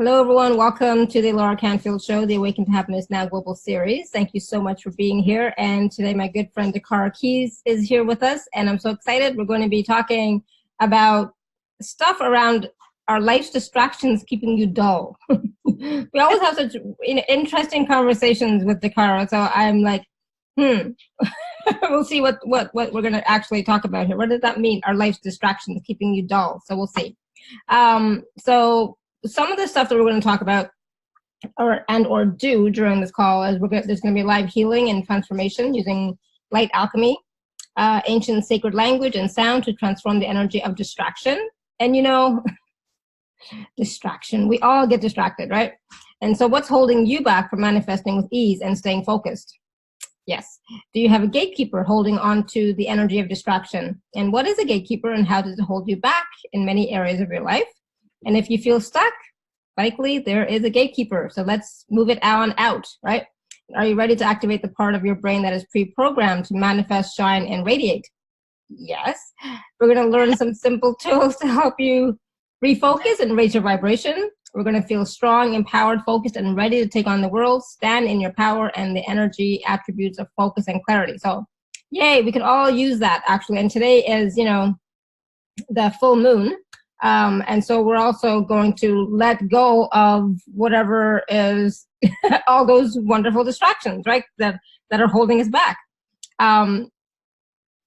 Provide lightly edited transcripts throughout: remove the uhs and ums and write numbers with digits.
Hello, everyone. Welcome to the Laura Canfield Show, the Awaken to Happiness Now Global Series. Thank you so much for being here. And today, my good friend DaKara Kies is here with us, and I'm so excited. We're going to be talking about stuff around our life's distractions keeping you dull. We always have such interesting conversations with DaKara, so I'm like, we'll see what we're going to actually talk about here. What does that mean? Our life's distractions keeping you dull. So we'll see. So some of the stuff that we're going to talk about or do during this call is there's going to be live healing and transformation using light alchemy, ancient sacred language and sound to transform the energy of distraction. And distraction, we all get distracted, right? And so what's holding you back from manifesting with ease and staying focused? Yes. Do you have a gatekeeper holding on to the energy of distraction? And what is a gatekeeper and how does it hold you back in many areas of your life? And if you feel stuck, likely there is a gatekeeper. So let's move it on out, right? Are you ready to activate the part of your brain that is pre-programmed to manifest, shine, and radiate? Yes. We're going to learn some simple tools to help you refocus and raise your vibration. We're going to feel strong, empowered, focused, and ready to take on the world, stand in your power and the energy attributes of focus and clarity. So, yay, we can all use that, actually. And today is, the full moon. And so we're also going to let go of whatever is all those wonderful distractions, right, that are holding us back.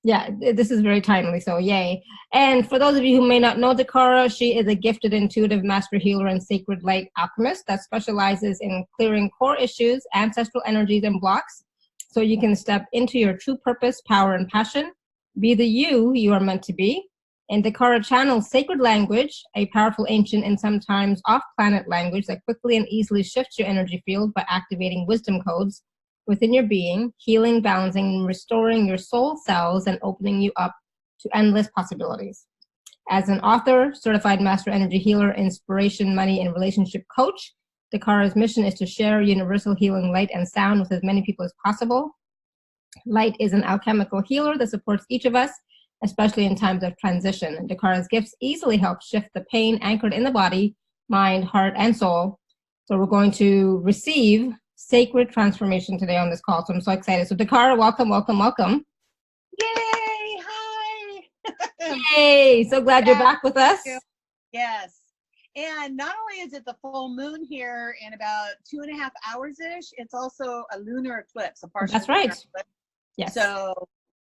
Yeah, this is very timely, so yay. And for those of you who may not know DaKara, she is a gifted intuitive master healer and sacred light alchemist that specializes in clearing core issues, ancestral energies, and blocks so you can step into your true purpose, power, and passion. Be the you are meant to be. And DaKara channels sacred language, a powerful ancient and sometimes off-planet language that quickly and easily shifts your energy field by activating wisdom codes within your being, healing, balancing, and restoring your soul cells and opening you up to endless possibilities. As an author, certified master energy healer, inspiration, money, and relationship coach, DaKara's mission is to share universal healing light and sound with as many people as possible. Light is an alchemical healer that supports each of us, especially in times of transition. And DaKara's gifts easily help shift the pain anchored in the body, mind, heart, and soul. So we're going to receive sacred transformation today on this call. So I'm so excited. So DaKara, welcome, welcome, welcome. Yay! Hi! Yay! So glad you're back with us. Yes. And not only is it the full moon here in about 2.5 hours-ish, it's also a lunar eclipse, a partial That's right. eclipse. Yes. So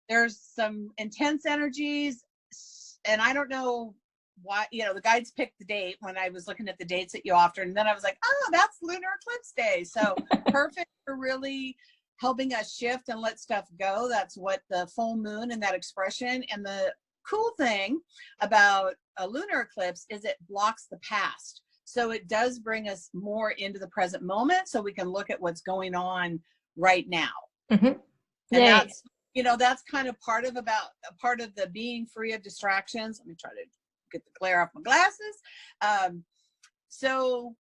there's some intense energies, and I don't know why, the guides picked the date when I was looking at the dates that you offered, and then I was like, oh, that's lunar eclipse day. So perfect for really helping us shift and let stuff go. That's what the full moon and that expression. And the cool thing about a lunar eclipse is it blocks the past. So it does bring us more into the present moment so we can look at what's going on right now. Mm-hmm. And that's, that's kind of part of the being free of distractions. Let me try to get the glare off my glasses. So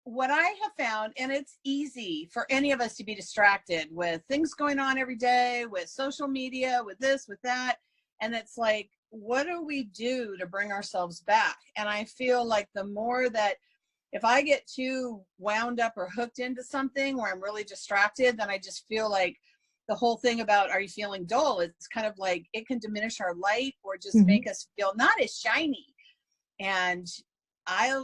what I have found, and it's easy for any of us to be distracted with things going on every day, with social media, with this, with that. And it's like, what do we do to bring ourselves back? And I feel like the more that if I get too wound up or hooked into something where I'm really distracted, then I just feel like the whole thing about, are you feeling dull? It's kind of like it can diminish our light or just make us feel not as shiny. And I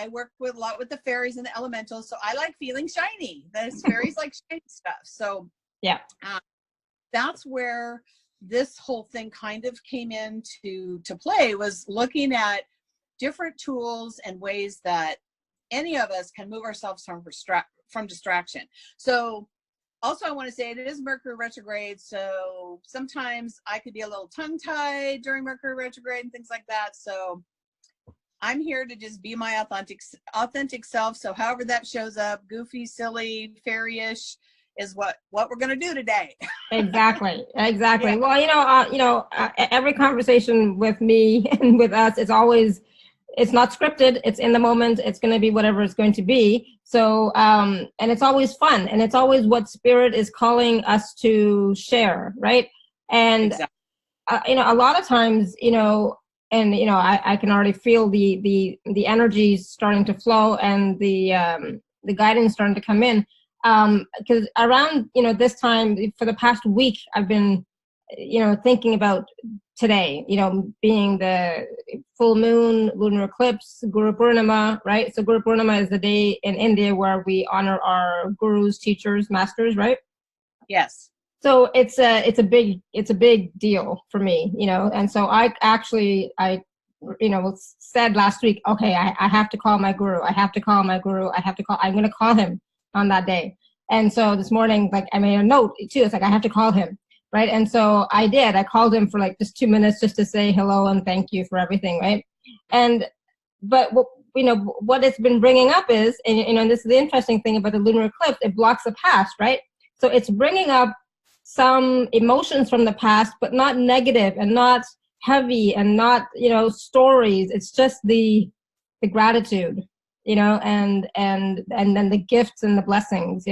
work a lot with the fairies and the elementals, so I like feeling shiny. Those fairies like shiny stuff. So yeah, that's where this whole thing kind of came into play, was looking at different tools and ways that any of us can move ourselves from distraction. So also, I want to say it is Mercury retrograde, so sometimes I could be a little tongue-tied during Mercury retrograde and things like that. So I'm here to just be my authentic self. So however that shows up, goofy, silly, fairy-ish, is what we're going to do today. Exactly. Yeah. Well, every conversation with me and with us is always, it's not scripted, it's in the moment, it's going to be whatever it's going to be. So, and it's always fun, and it's always what spirit is calling us to share, right? And, exactly. A lot of times, and I can already feel the energy starting to flow, and the guidance starting to come in, because around this time for the past week I've been thinking about today, being the full moon, lunar eclipse, Guru Purnima, right? So Guru Purnima is the day in India where we honor our gurus, teachers, masters, right? Yes. So it's a big deal for me, and so I said last week, okay, I have to call my guru. I have to call my guru. I'm going to call him on that day. And so this morning, like, I made a note too. It's like, I have to call him. Right. And so I did. I called him for like just 2 minutes just to say hello and thank you for everything. Right. But what it's been bringing up is, and this is the interesting thing about the lunar eclipse, it blocks the past. Right. So it's bringing up some emotions from the past, but not negative and not heavy and not stories. It's just the gratitude, and then the gifts and the blessings.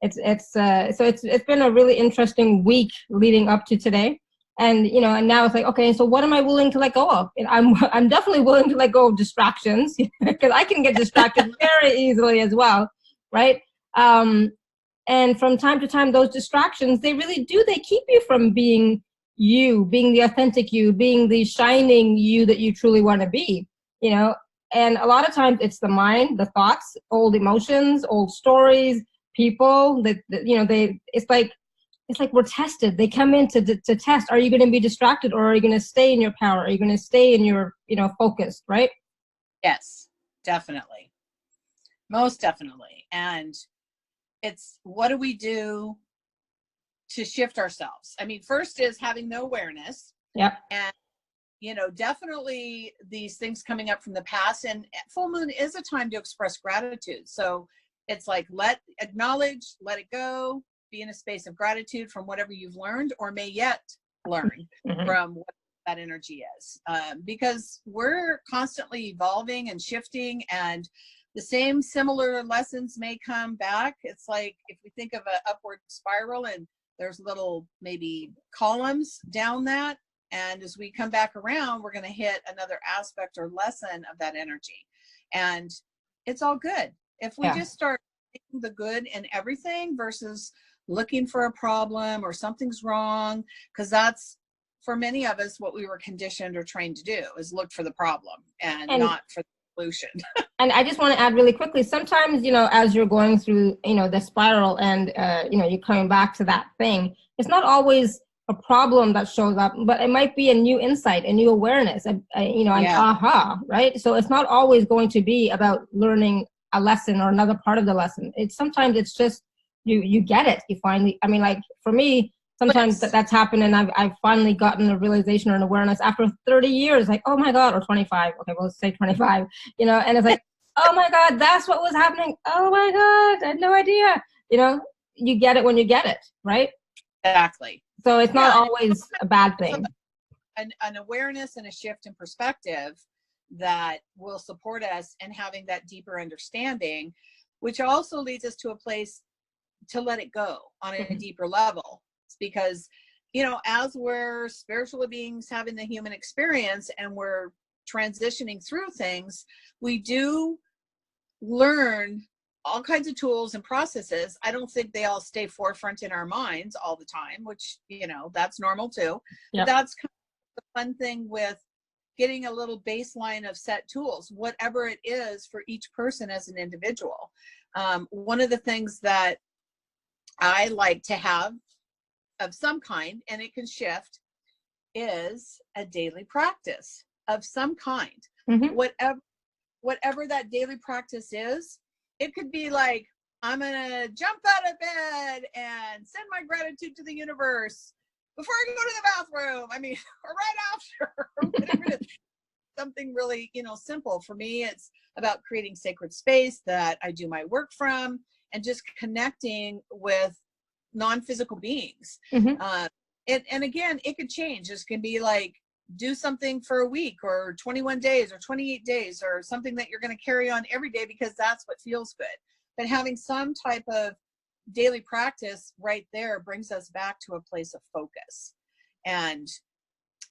It's been a really interesting week leading up to today, and and now it's like, okay, so what am I willing to let go of? And I'm definitely willing to let go of distractions because I can get distracted very easily as well, right? And from time to time, those distractions, they keep you from being you, being the authentic you, being the shining you that you truly want to be, and a lot of times it's the mind, the thoughts, old emotions, old stories, people it's like we're tested. They come in to test. Are you going to be distracted, or are you going to stay in your power? Are you going to stay in your, focused, right? Yes, definitely. Most definitely. And it's, what do we do to shift ourselves? I mean, first is having the awareness. Yep. And, definitely these things coming up from the past, and full moon is a time to express gratitude. So it's like, acknowledge, let it go, be in a space of gratitude from whatever you've learned or may yet learn from what that energy is. Because we're constantly evolving and shifting, and the same similar lessons may come back. It's like, if we think of an upward spiral and there's little maybe columns down that, and as we come back around, we're going to hit another aspect or lesson of that energy. And it's all good. If we just start seeing the good in everything versus looking for a problem or something's wrong, because that's, for many of us, what we were conditioned or trained to do, is look for the problem and not for the solution. And I just want to add really quickly, sometimes, as you're going through, the spiral and, you're coming back to that thing, it's not always a problem that shows up, but it might be a new insight, a new awareness, an aha, right? So it's not always going to be about learning a lesson or another part of the lesson. Sometimes it's just, you get it. You finally, I mean, like for me, sometimes that's happened, and I've finally gotten a realization or an awareness after 30 years, like, oh my God, or 25. Okay, well, let's say 25, and it's like, oh my God, that's what was happening. Oh my God, I had no idea. You get it when you get it, right? Exactly. So it's not always a bad thing. An awareness and a shift in perspective that will support us in having that deeper understanding, which also leads us to a place to let it go on a deeper level. It's because, as we're spiritual beings having the human experience and we're transitioning through things, we do learn all kinds of tools and processes. I don't think they all stay forefront in our minds all the time, which, that's normal too. Yep. But that's kind of the fun thing with getting a little baseline of set tools, whatever it is for each person as an individual. One of the things that I like to have of some kind, and it can shift, is a daily practice of some kind. Whatever that daily practice is. It could be like, I'm gonna jump out of bed and send my gratitude to the universe before I go to the bathroom. I mean, or right after, or whatever it is. Something really, simple. For me, it's about creating sacred space that I do my work from, and just connecting with non-physical beings. And again, it could change. This can be like, do something for a week or 21 days or 28 days or something that you're going to carry on every day because that's what feels good. But having some type of daily practice right there brings us back to a place of focus. And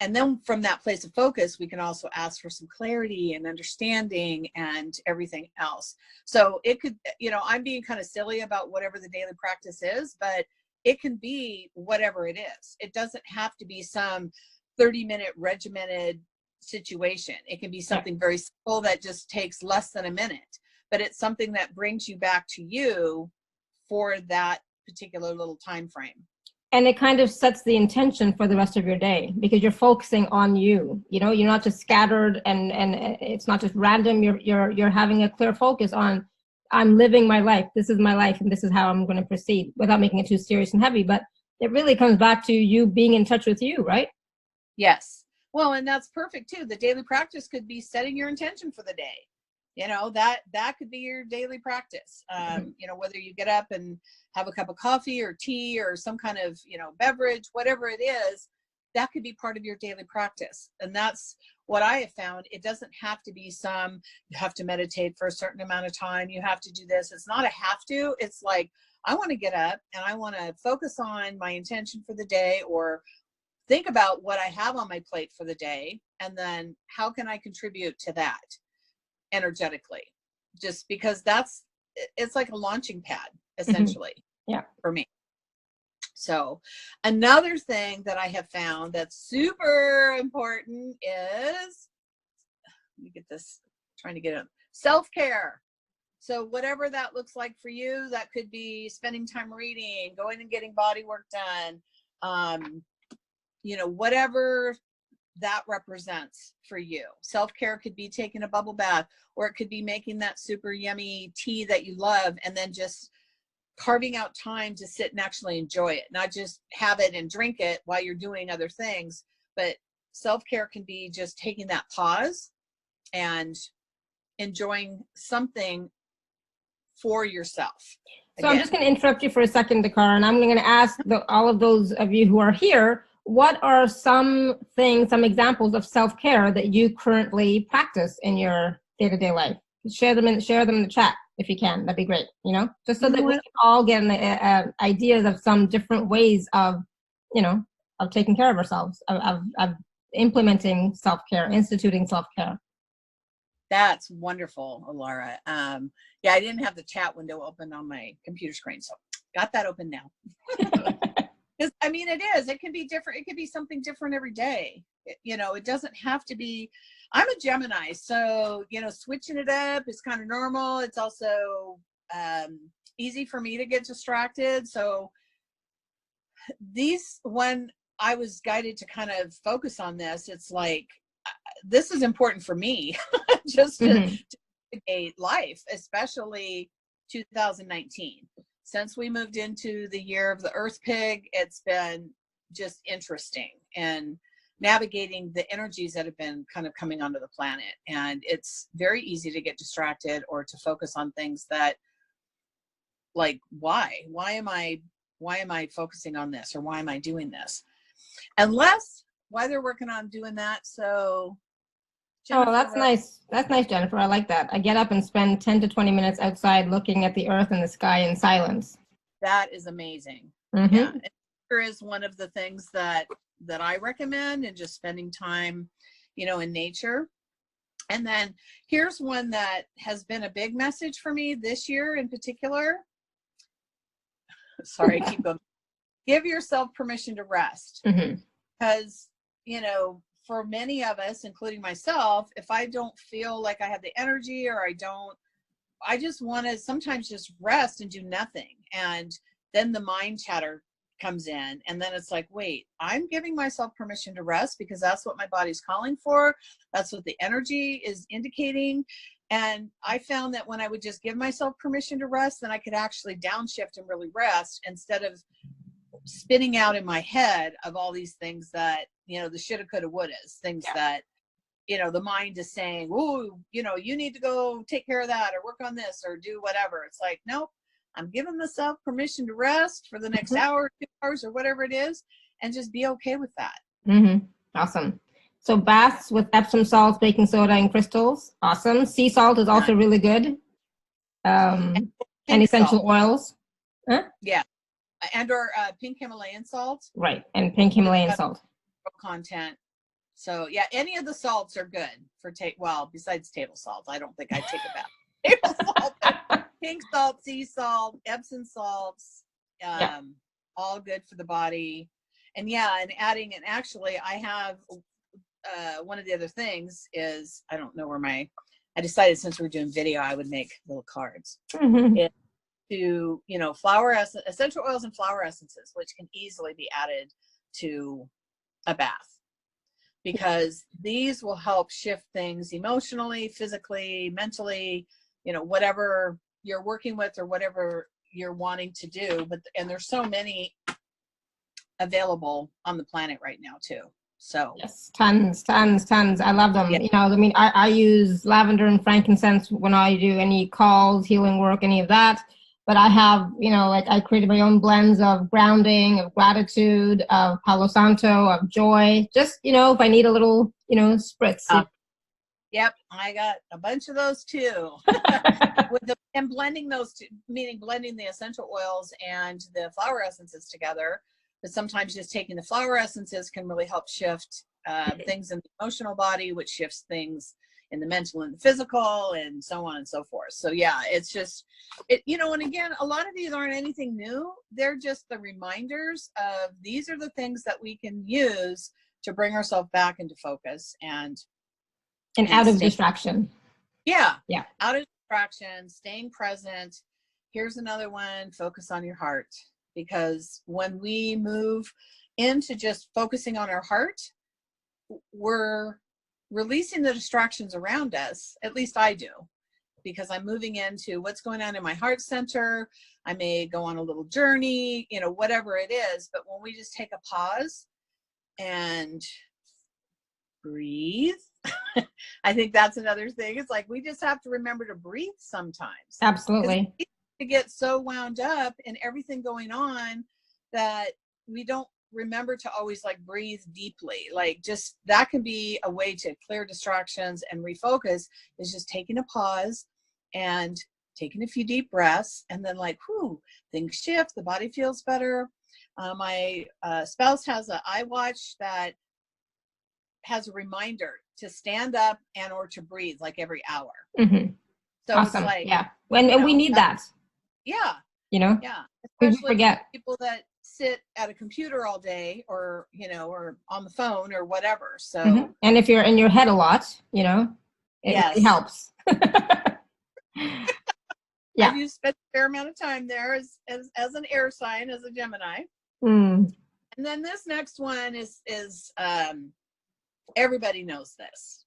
and then from that place of focus, we can also ask for some clarity and understanding and everything else. So it could, you know, I'm being kind of silly about whatever the daily practice is, but it can be whatever it is. It doesn't have to be some 30-minute regimented situation. It can be something very simple that just takes less than a minute, but it's something that brings you back to you for that particular little time frame. And it kind of sets the intention for the rest of your day, because you're focusing on you. You know, you're not just scattered, and it's not just random. You're having a clear focus on, I'm living my life. This is my life, and this is how I'm going to proceed, without making it too serious and heavy. But it really comes back to you being in touch with you, right? Yes. Well, and that's perfect too. The daily practice could be setting your intention for the day. You know, that could be your daily practice. You know, whether you get up and have a cup of coffee or tea or some kind of, you know, beverage, whatever it is, that could be part of your daily practice. And that's what I have found. It doesn't have to be some, you have to meditate for a certain amount of time. You have to do this. It's not a have to. It's like, I want to get up and I want to focus on my intention for the day, or think about what I have on my plate for the day. And then how can I contribute to that energetically? Just because it's like a launching pad, essentially, for me. So another thing that I have found that's super important is, let me get this, trying to get it, self-care. So whatever that looks like for you, that could be spending time reading, going and getting body work done, you know, whatever that represents for you. Self-care could be taking a bubble bath, or it could be making that super yummy tea that you love, and then just carving out time to sit and actually enjoy it, not just have it and drink it while you're doing other things. But self-care can be just taking that pause and enjoying something for yourself. So I'm just going to interrupt you for a second, DaKara, and I'm going to ask all of those of you who are here, what are some things, some examples of self-care that you currently practice in your day-to-day life? Share them in the chat if you can. That'd be great. You know, just so that we can all get ideas of some different ways of, you know, of taking care of ourselves, of implementing self-care, instituting self-care. That's wonderful, Alara. Yeah, I didn't have the chat window open on my computer screen, so got that open now. I mean, it can be different. It could be something different every day. You know, it doesn't have to be, I'm a Gemini, so, you know, switching it up is kind of normal. It's also easy for me to get distracted. So when I was guided to kind of focus on this, it's like, this is important for me just to navigate life, especially 2019. Since we moved into the year of the Earth Pig, it's been just interesting and navigating the energies that have been kind of coming onto the planet. And it's very easy to get distracted or to focus on things that, like, why am I focusing on this, or why am I doing this? Unless why they're working on doing that. So Jennifer, that's nice. That's nice, Jennifer. I like that. I get up and spend 10 to 20 minutes outside looking at the earth and the sky in silence. That is amazing. Yeah. Nature is one of the things that I recommend, and just spending time, you know, in nature. And then here's one that has been a big message for me this year in particular. Sorry, I keep going. Give yourself permission to rest. Because, you know, for many of us, including myself, if I don't feel like I have the energy, or I just want to sometimes just rest and do nothing. And then the mind chatter comes in, and then it's like, wait, I'm giving myself permission to rest because that's what my body's calling for. That's what the energy is indicating. And I found that when I would just give myself permission to rest, then I could actually downshift and really rest, instead of spinning out in my head of all these things that, you know, the shoulda, coulda, wouldas, things that, you know, the mind is saying, oh, you know, you need to go take care of that, or work on this, or do whatever. It's like, nope, I'm giving myself permission to rest for the next hour, 2 hours, or whatever it is, and just be okay with that. Awesome. So baths with Epsom salts, baking soda, and crystals. Awesome. Sea salt is also really good. And essential oils. Huh? Yeah. And or pink Himalayan salt. Right. And pink Himalayan salt. Content. So yeah, any of the salts are good for well, besides table salt. I don't think I'd take a bath. Table salt, but pink salt, sea salt, Epsom salts, all good for the body. And yeah, and adding, and actually I have one of the other things is, I don't know where I decided since we're doing video, I would make little cards. To, you know, essential oils and flower essences, which can easily be added to a bath, because these will help shift things emotionally, physically, mentally, you know, whatever you're working with or whatever you're wanting to do. And there's so many available on the planet right now too. So yes, tons. I love them. You know, I mean, I use lavender and frankincense when I do any calls, healing work, any of that. But I have, you know, like I created my own blends of grounding, of gratitude, of Palo Santo, of joy. Just, you know, if I need a little, you know, spritz. Yep, I got a bunch of those too. And blending those two, meaning blending the essential oils and the flower essences together. But sometimes just taking the flower essences can really help shift things in the emotional body, which shifts things in the mental and the physical, and so on and so forth. So yeah, it's just, you know, and again, a lot of these aren't anything new. They're just the reminders of, these are the things that we can use to bring ourselves back into focus and out of distraction. Yeah. Out of distraction, staying present. Here's another one, focus on your heart. Because when we move into just focusing on our heart, we're releasing the distractions around us. At least I do, because I'm moving into what's going on in my heart center. I may go on a little journey, you know, whatever it is. But when we just take a pause and breathe, I think that's another thing. It's like, we just have to remember to breathe sometimes. Absolutely. To get so wound up in everything going on that we don't remember to always like breathe deeply. Like, just that can be a way to clear distractions and refocus, is just taking a pause and taking a few deep breaths, and then like, whoo, things shift, the body feels better. My spouse has an iWatch that has a reminder to stand up and or to breathe like every hour. So awesome. It's like, yeah, and we need that. Yeah. You know? Yeah. Especially forget people that sit at a computer all day, or, you know, or on the phone or whatever. So and if you're in your head a lot, you know, it really helps. Yeah. You spent a fair amount of time there as an air sign, as a Gemini. And then this next one is everybody knows this.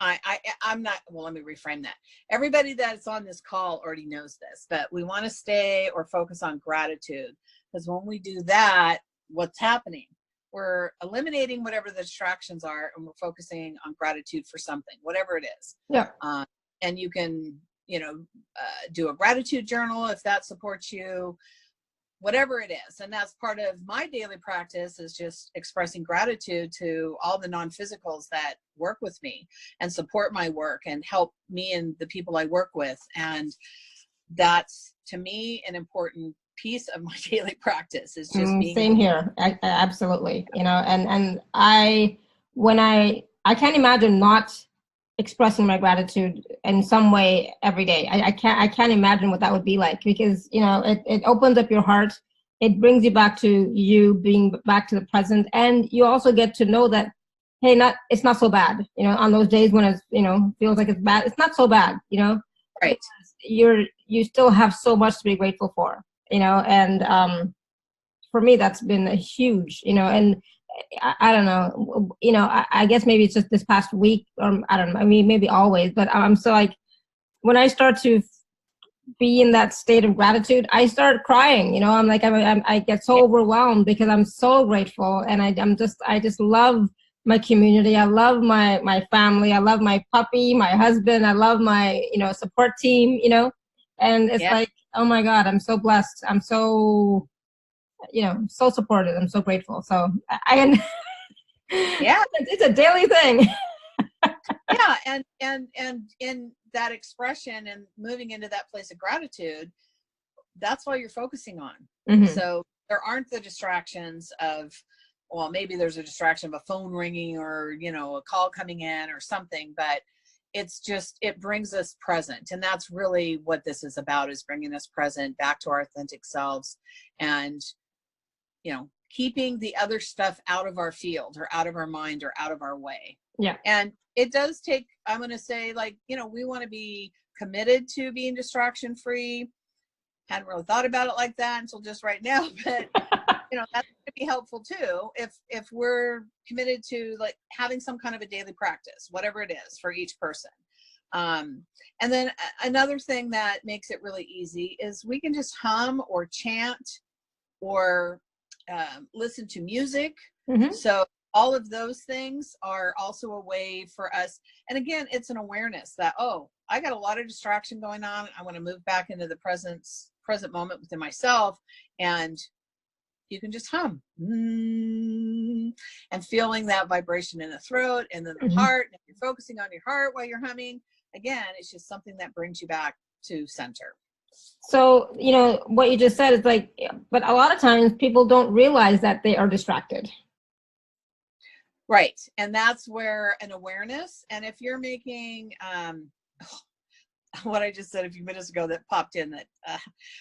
I'm not, well, let me reframe that. Everybody that's on this call already knows this, but we want to stay or focus on gratitude, because when we do that, what's happening? We're eliminating whatever the distractions are, and we're focusing on gratitude for something, whatever it is. Yeah. And you can, you know, do a gratitude journal if that supports you, whatever it is. And that's part of my daily practice, is just expressing gratitude to all the non-physicals that work with me and support my work and help me and the people I work with. And that's, to me, an important piece of my daily practice, is just being same here. Absolutely. You know, and I can't imagine not expressing my gratitude in some way every day. I can't imagine what that would be like, because, you know, it opens up your heart. It brings you back to you being back to the present. And you also get to know that, hey, it's not so bad, you know, on those days when it's, you know, feels like it's bad, it's not so bad, you know, right. You still have so much to be grateful for, you know, and for me, that's been a huge, you know, and I don't know, you know, I guess maybe it's just this past week, or I don't know, I mean, maybe always, but I'm so like, when I start to be in that state of gratitude, I start crying, you know, I'm like, I get so overwhelmed, because I'm so grateful. And I just love my community. I love my family. I love my puppy, my husband. I love my, you know, support team, you know, and it's like, oh my God, I'm so blessed. I'm so, you know, so supported. I'm so grateful. So it's a daily thing. And in that expression and moving into that place of gratitude, that's what you're focusing on. So there aren't the distractions of, well, maybe there's a distraction of a phone ringing or, you know, a call coming in or something, but it's just, it brings us present. And that's really what this is about, is bringing us present back to our authentic selves, and, you know, keeping the other stuff out of our field or out of our mind or out of our way. Yeah. And it does take, I'm going to say, like, you know, we want to be committed to being distraction free. Hadn't really thought about it like that until just right now, but you know, that's going to be helpful too if we're committed to like having some kind of a daily practice, whatever it is for each person. And then another thing that makes it really easy is we can just hum or chant or listen to music. Mm-hmm. So all of those things are also a way for us. And again, it's an awareness that, oh, I got a lot of distraction going on. I want to move back into the present moment within myself. And you can just hum and feeling that vibration in the throat and then the heart. And if you're focusing on your heart while you're humming, again, it's just something that brings you back to center. So, you know, what you just said is like, but a lot of times people don't realize that they are distracted. Right. And that's where an awareness, and if you're making, what I just said a few minutes ago that popped in, that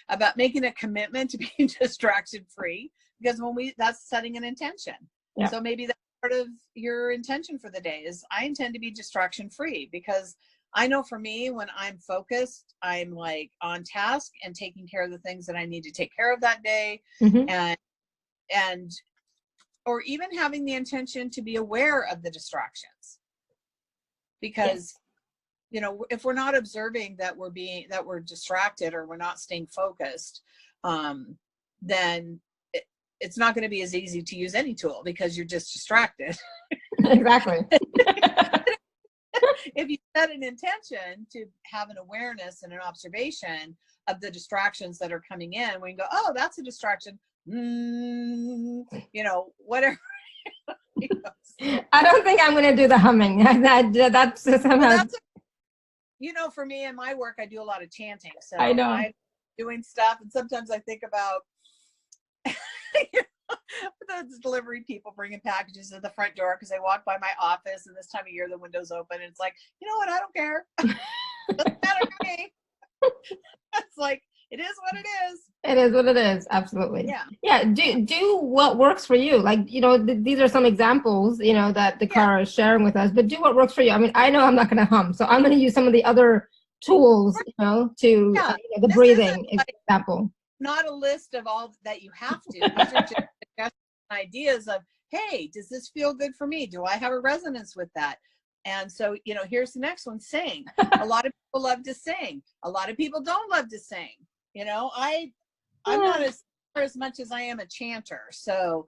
about making a commitment to being distraction free, because that's setting an intention. Yeah. So maybe that's part of your intention for the day is, I intend to be distraction free, because I know for me, when I'm focused, I'm like on task and taking care of the things that I need to take care of that day. And or even having the intention to be aware of the distractions, because you know, if we're not observing that we're distracted or we're not staying focused, then it's not going to be as easy to use any tool, because you're just distracted. Exactly. If you set an intention to have an awareness and an observation of the distractions that are coming in, we can go, oh, that's a distraction. You know, whatever. I don't think I'm going to do the humming. That's somehow. You know, for me in my work, I do a lot of chanting. So I know. I'm doing stuff, and sometimes I think about you know, those delivery people bringing packages at the front door because they walk by my office, and this time of year the window's open, and it's like, you know what? I don't care. Doesn't matter to me. It's like, it is what it is. It is what it is. Absolutely. Yeah. Yeah. Do what works for you. Like, you know, these are some examples, you know, that DaKara is sharing with us, but do what works for you. I mean, I know I'm not going to hum, so I'm going to use some of the other tools, you know, to you know, the breathing example. Not a list of all that you have to. These are just suggestions, ideas of, hey, does this feel good for me? Do I have a resonance with that? And so, you know, here's the next one, sing. A lot of people love to sing. A lot of people don't love to sing. You know, I'm not as much as I am a chanter. So,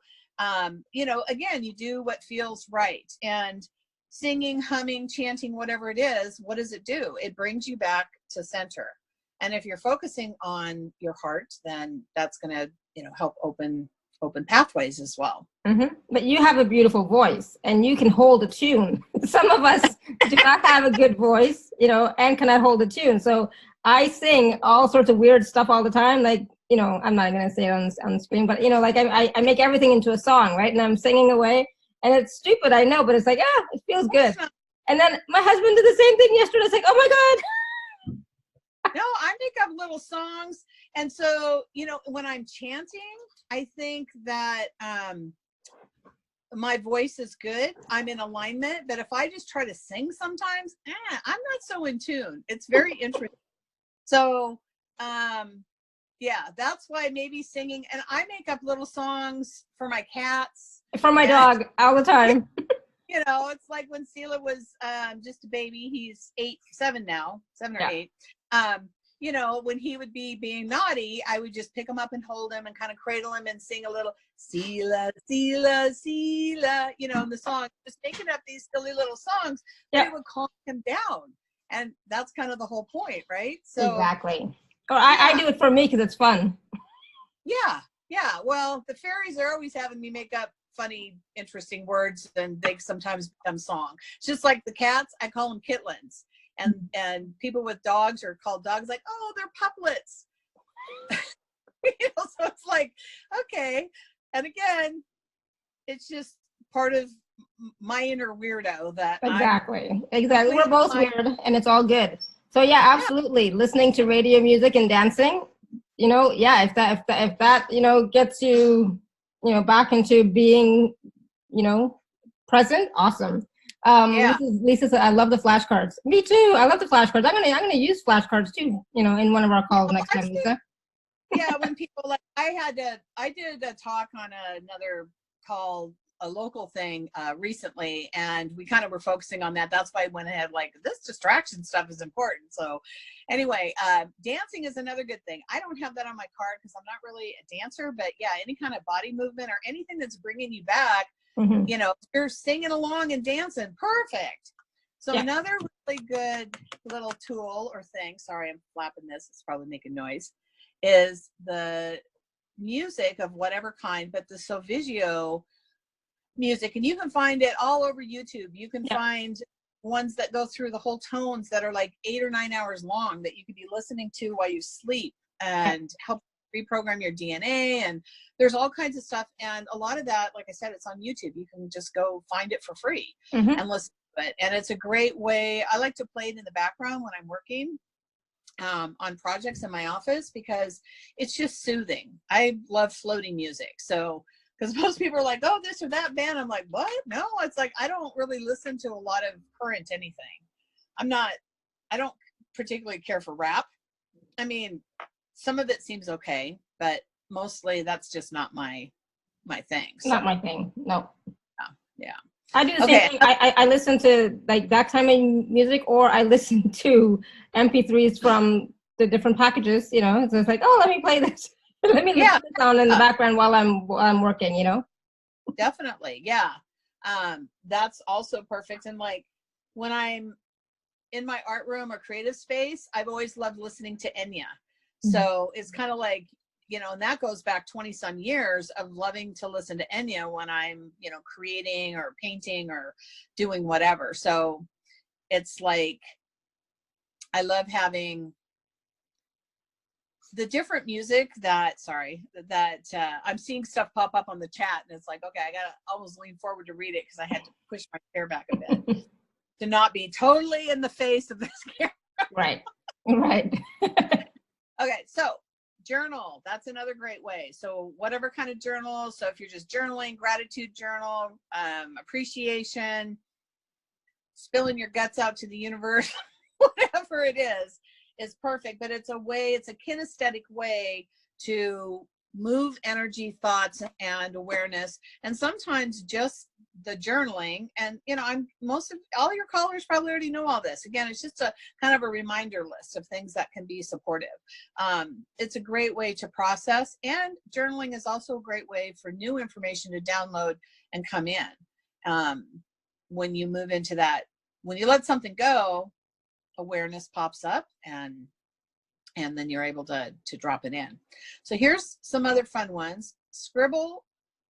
you know, again, you do what feels right. And singing, humming, chanting, whatever it is, what does it do? It brings you back to center. And if you're focusing on your heart, then that's going to, you know, help open pathways as well. But you have a beautiful voice and you can hold a tune. Some of us do not have a good voice, you know, and cannot hold a tune. So I sing all sorts of weird stuff all the time. Like, you know, I'm not going to say it on the screen, but, you know, like I make everything into a song, right? And I'm singing away, and it's stupid, I know, but it's like, it feels good. And then my husband did the same thing yesterday. It's like, oh my God. No, I make up little songs. And so, you know, when I'm chanting, I think that my voice is good. I'm in alignment. But if I just try to sing sometimes, I'm not so in tune. It's very interesting. So, yeah, that's why maybe singing. And I make up little songs for my cats. For my dog all the time. You know, it's like when Sela was just a baby. He's 7 now, 7 or 8. You know, when he would be being naughty, I would just pick him up and hold him and kind of cradle him and sing a little Sela, Sela, Sela, you know, in the song, just making up these silly little songs, but it would calm him down. And that's kind of the whole point, right? So exactly. Or I do it for me because it's fun. Yeah. Yeah. Well, the fairies are always having me make up funny, interesting words, and they sometimes become song. It's just like the cats, I call them kitlins. And people with dogs are called dogs, like, oh, they're puplets. You know, so it's like, okay. And again, it's just part of my inner weirdo that exactly. We're both weird, and it's all good. So yeah, absolutely. Listening to radio music and dancing, yeah, if that gets you, back into being, present, awesome. Lisa said, I love the flashcards. Me too. I love the flashcards. I'm gonna use flashcards too, in one of our calls next time, Lisa. Yeah, when people I did a talk on another call, a local thing recently, and we kind of were focusing on that. That's why I went ahead, like, this distraction stuff is important. So anyway, dancing is another good thing. I don't have that on my card because I'm not really a dancer, but yeah, any kind of body movement or anything that's bringing you back, if you're singing along and dancing, perfect. So another really good little tool or thing, sorry, I'm flapping this, it's probably making noise, is the music of whatever kind, but the Solfeggio music, and you can find it all over YouTube. You can find ones that go through the whole tones that are like 8 or 9 hours long that you could be listening to while you sleep and help reprogram your DNA. And there's all kinds of stuff, and a lot of that, like I said, it's on YouTube. You can just go find it for free and listen to it. And it's a great way. I like to play it in the background when I'm working on projects in my office because it's just soothing. I love floating music. So, because most people are like, oh, this or that band. I'm like, what? No, it's like, I don't really listen to a lot of current anything. I don't particularly care for rap. I mean, some of it seems okay, but mostly that's just not my thing. So. Not my thing. No. Yeah. I do the same thing. I listen to like that kind of music, or I listen to MP3s from the different packages. So it's like, oh, let me play this. Let me listen to this sound in the background while I'm working. Definitely, yeah. That's also perfect. And like when I'm in my art room or creative space, I've always loved listening to Enya. So it's kind of like, and that goes back 20 some years of loving to listen to Enya when I'm, creating or painting or doing whatever. So it's like, I love having the different music that I'm seeing stuff pop up on the chat, and it's like, okay, I gotta almost lean forward to read it because I had to push my chair back a bit to not be totally in the face of this camera. Right. Okay, so journal, that's another great way. So whatever kind of journal, so if you're just journaling, gratitude journal, appreciation, spilling your guts out to the universe, whatever it is perfect. But it's a kinesthetic way to move energy, thoughts, and awareness. And sometimes just the journaling, and most of all your callers probably already know all this. Again, it's just a kind of a reminder list of things that can be supportive. It's a great way to process, and journaling is also a great way for new information to download and come in. When you move into that, when you let something go, awareness pops up, and then you're able to drop it in. So here's some other fun ones: scribble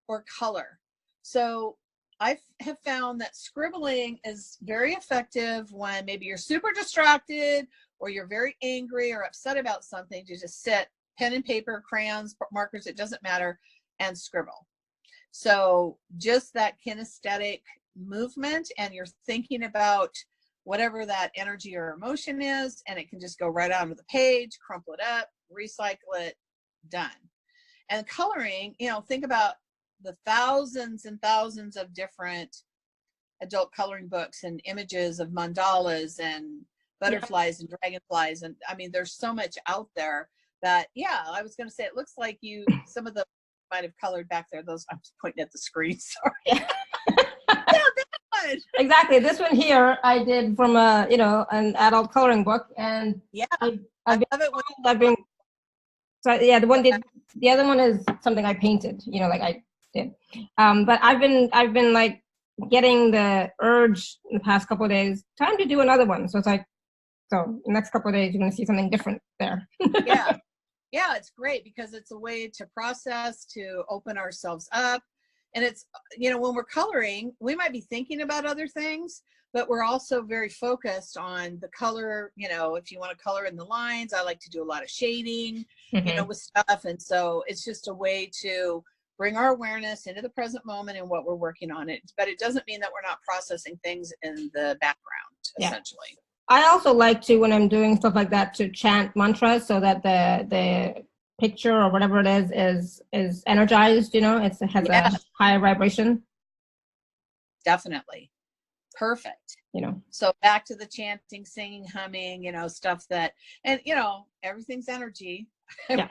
or color. So I have found that scribbling is very effective when maybe you're super distracted or you're very angry or upset about something, to just sit, pen and paper, crayons, markers, it doesn't matter, and scribble. So just that kinesthetic movement, and you're thinking about whatever that energy or emotion is, and it can just go right onto the page, crumple it up, recycle it, done. And coloring, think about the thousands and thousands of different adult coloring books and images of mandalas and butterflies and dragonflies. And I mean, there's so much out there that, I was going to say, it looks like some of them might have colored back there. Those, I'm pointing at the screen, sorry. Yeah. Exactly. This one here I did from an adult coloring book, and I love it. The other one is something I painted, like I did. But I've been like getting the urge in the past couple of days, time to do another one. So it's like, the next couple of days you're going to see something different there. Yeah, it's great because it's a way to process, to open ourselves up. And it's, when we're coloring, we might be thinking about other things, but we're also very focused on the color. If you want to color in the lines, I like to do a lot of shading, with stuff. And so it's just a way to bring our awareness into the present moment and what we're working on it. But it doesn't mean that we're not processing things in the background, essentially. I also like to, when I'm doing stuff like that, to chant mantras so that the picture or whatever it is energized, you know, it has a higher vibration. Definitely. Perfect. You know, so back to the chanting, singing, humming, you know, stuff that, and you know, everything's energy. Yeah,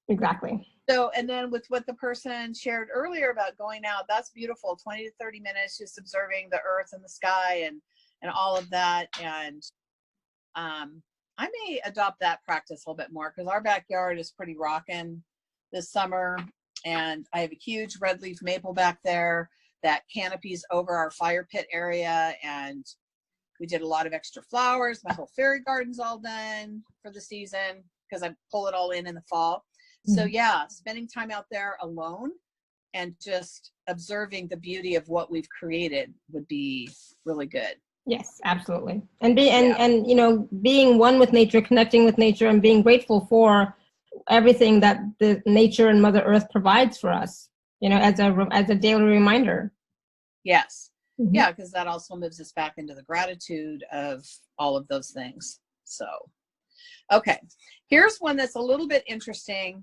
exactly. So, and then with what the person shared earlier about going out, that's beautiful. 20 to 30 minutes just observing the earth and the sky and all of that. And I may adopt that practice a little bit more because our backyard is pretty rocking this summer. And I have a huge red leaf maple back there that canopies over our fire pit area. And we did a lot of extra flowers. My whole fairy garden's all done for the season because I pull it all in the fall. So yeah, spending time out there alone and just observing the beauty of what we've created would be really good. Yes, absolutely. And and you know, being one with nature, connecting with nature, and being grateful for everything that the nature and Mother Earth provides for us, you know, as a daily reminder. Yes. Yeah, because that also moves us back into the gratitude of all of those things. So, okay, here's one that's a little bit interesting.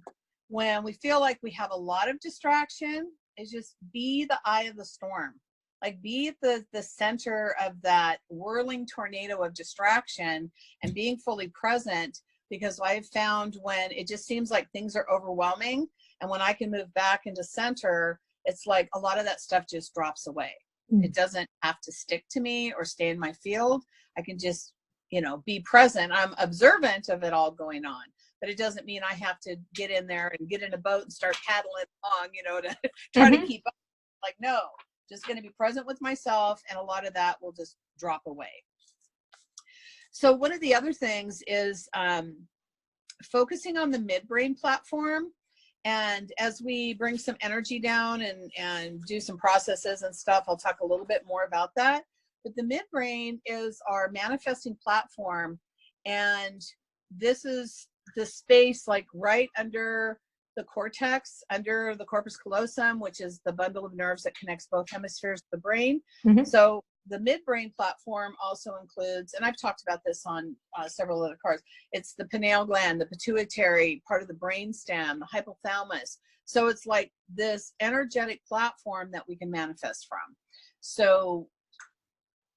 When we feel like we have a lot of distraction, is just be the eye of the storm. Like be at the center of that whirling tornado of distraction and being fully present, because I've found when it just seems like things are overwhelming, and when I can move back into center, it's like a lot of that stuff just drops away. It doesn't have to stick to me or stay in my field. I can just, you know, be present. I'm observant of it all going on, but it doesn't mean I have to get in there and get in a boat and start paddling along, you know, to try to keep up. Like, no, just going to be present with myself, and a lot of that will just drop away. So one of the other things is focusing on the midbrain platform. And as we bring some energy down and do some processes and stuff, I'll talk a little bit more about that. But the midbrain is our manifesting platform. And this is the space like right under the cortex, under the corpus callosum, which is the bundle of nerves that connects both hemispheres of the brain. So the midbrain platform also includes, and I've talked about this on several other cards, it's the pineal gland, the pituitary, part of the brain stem, the hypothalamus. So it's like this energetic platform that we can manifest from. So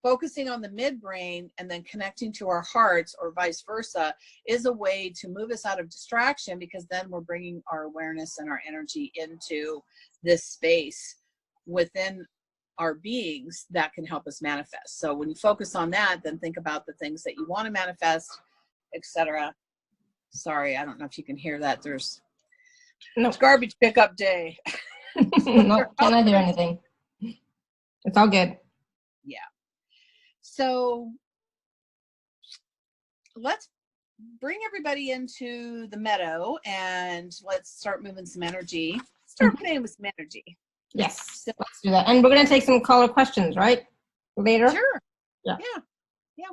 focusing on the midbrain and then connecting to our hearts, or vice versa, is a way to move us out of distraction, because then we're bringing our awareness and our energy into this space within our beings that can help us manifest. So when you focus on that, then think about the things that you want to manifest, etc. Sorry, I don't know if you can hear that. There's garbage pickup day. No, cannot hear anything. It's all good. Yeah. So let's bring everybody into the meadow and let's start moving some energy. Start playing with some energy. Yes, so let's do that. And we're going to take some caller questions, right? Later? Sure. Yeah,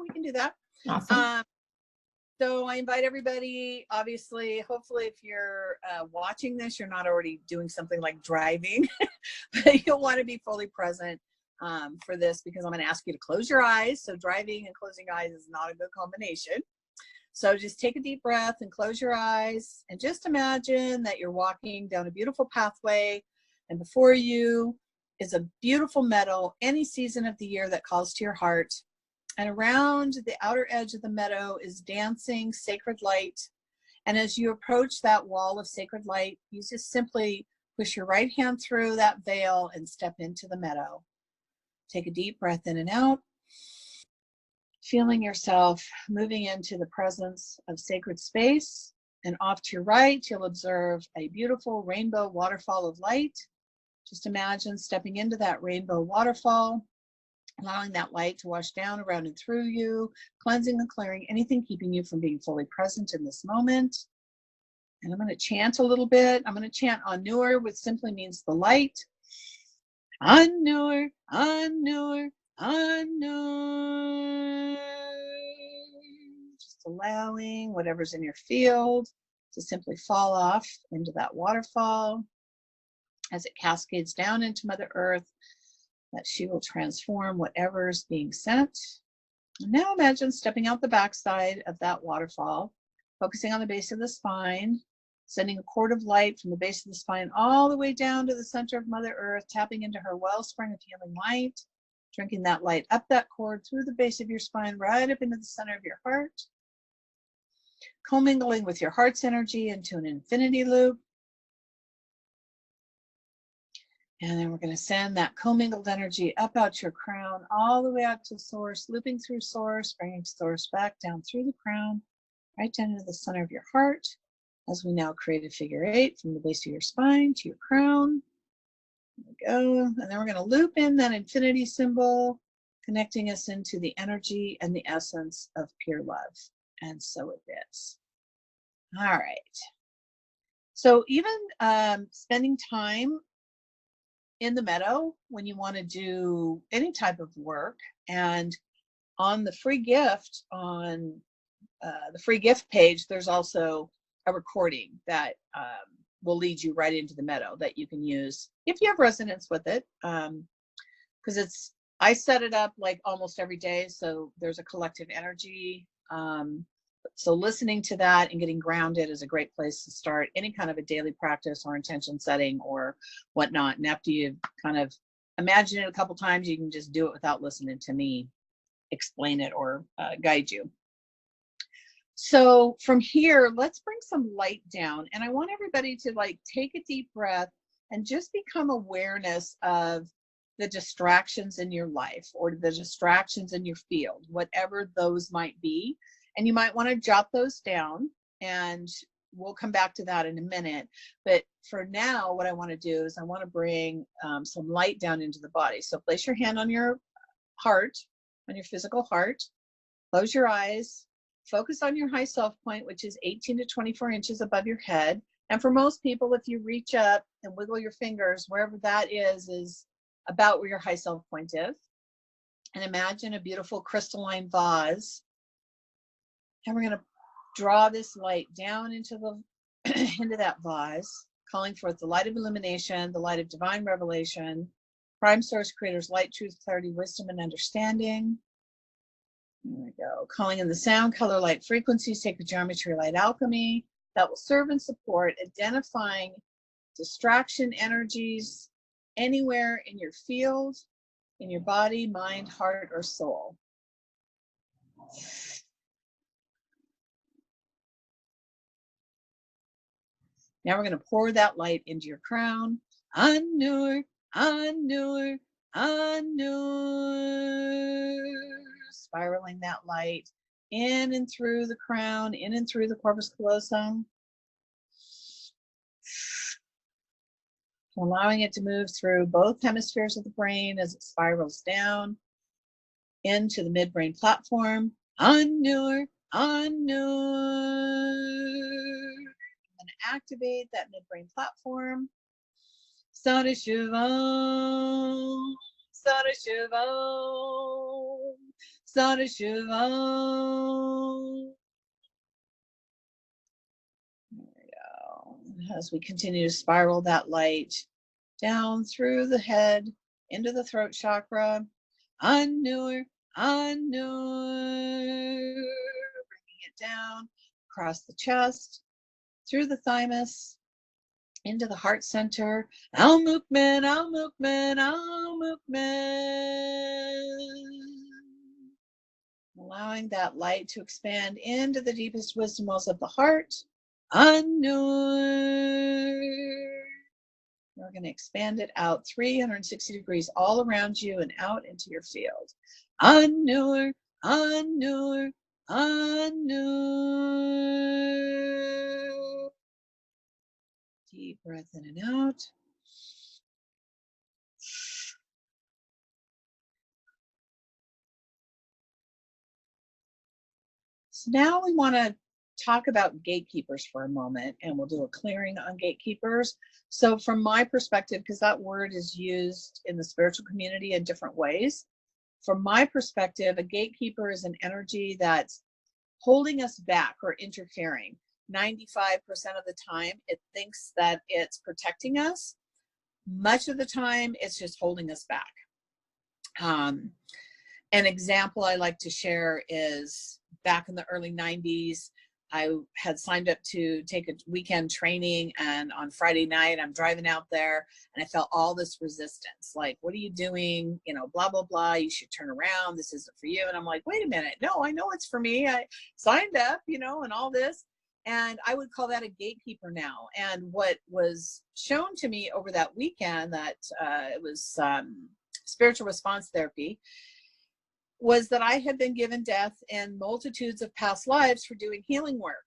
we can do that. Awesome. So I invite everybody, obviously, hopefully if you're watching this, you're not already doing something like driving, but you'll want to be fully present for this, because I'm going to ask you to close your eyes. So driving and closing eyes is not a good combination. So just take a deep breath and close your eyes, and just imagine that you're walking down a beautiful pathway, and before you is a beautiful meadow, any season of the year that calls to your heart. And around the outer edge of the meadow is dancing sacred light. And as you approach that wall of sacred light, you just simply push your right hand through that veil and step into the meadow. Take a deep breath in and out, feeling yourself moving into the presence of sacred space. And off to your right, you'll observe a beautiful rainbow waterfall of light. Just imagine stepping into that rainbow waterfall, allowing that light to wash down, around, and through you, cleansing and clearing anything keeping you from being fully present in this moment. And I'm going to chant a little bit. I'm going to chant Anur, which simply means the light. Anur, Anur, Anur. Just allowing whatever's in your field to simply fall off into that waterfall. as it cascades down into Mother Earth, that she will transform whatever's being sent. And now imagine stepping out the backside of that waterfall, focusing on the base of the spine, sending a cord of light from the base of the spine all the way down to the center of Mother Earth, tapping into her wellspring of healing light, drinking that light up that cord through the base of your spine, right up into the center of your heart, commingling with your heart's energy into an infinity loop. And then we're going to send that commingled energy up out your crown, all the way out to source, looping through source, bringing source back down through the crown, right down into the center of your heart, as we now create a figure 8 from the base of your spine to your crown. There we go. And then we're going to loop in that infinity symbol, connecting us into the energy and the essence of pure love. And so it is. All right. So even spending time in the meadow when you want to do any type of work, and on the free gift, on the free gift page, there's also a recording that will lead you right into the meadow that you can use if you have resonance with it, because I set it up like almost every day, so there's a collective energy. So listening to that and getting grounded is a great place to start any kind of a daily practice or intention setting or whatnot. And after you kind of imagine it a couple times, you can just do it without listening to me explain it or guide you. So from here, let's bring some light down. And I want everybody to like take a deep breath and just become awareness of the distractions in your life or the distractions in your field, whatever those might be. And you might want to jot those down, and we'll come back to that in a minute. But for now, what I want to do is I want to bring some light down into the body. So place your hand on your heart, on your physical heart, close your eyes, focus on your high self point, which is 18 to 24 inches above your head. And for most people, if you reach up and wiggle your fingers, wherever that is about where your high self point is. And imagine a beautiful crystalline vase. And we're going to draw this light down into into that vase, calling forth the light of illumination, the light of divine revelation, prime source creator's light, truth, clarity, wisdom, and understanding. There we go. Calling in the sound, color, light, frequency, sacred geometry, light alchemy that will serve and support identifying distraction energies anywhere in your field, in your body, mind, heart, or soul. Now we're going to pour that light into your crown. Anur, Anur, Anur. Spiraling that light in and through the crown, in and through the corpus callosum. Allowing it to move through both hemispheres of the brain as it spirals down into the midbrain platform. Anur, Anur. And activate that midbrain platform. Sadashivam, Sadashivam, Sadashivam. There we go. As we continue to spiral that light down through the head, into the throat chakra. Anur, Anur. Bringing it down across the chest, through the thymus, into the heart center. Al Mukman, Al Mukman, Al Mukman. Allowing that light to expand into the deepest wisdom wells of the heart. Anur. We're going to expand it out 360 degrees all around you and out into your field. Anur, Anur, Anur. Deep breath in and out. So now we want to talk about gatekeepers for a moment, and we'll do a clearing on gatekeepers. So from my perspective, because that word is used in the spiritual community in different ways, from my perspective, a gatekeeper is an energy that's holding us back or interfering. 95% of the time, it thinks that it's protecting us, Much of the time, it's just holding us back. An example I like to share is back in the early 90s, I had signed up to take a weekend training, and on Friday night, I'm driving out there and I felt all this resistance. Like, what are you doing? You know, blah, blah, blah. You should turn around. This isn't for you. And I'm like, wait a minute. No, I know it's for me. I signed up, you know, and all this. And I would call that a gatekeeper now. And what was shown to me over that weekend, that it was spiritual response therapy, was that I had been given death in multitudes of past lives for doing healing work.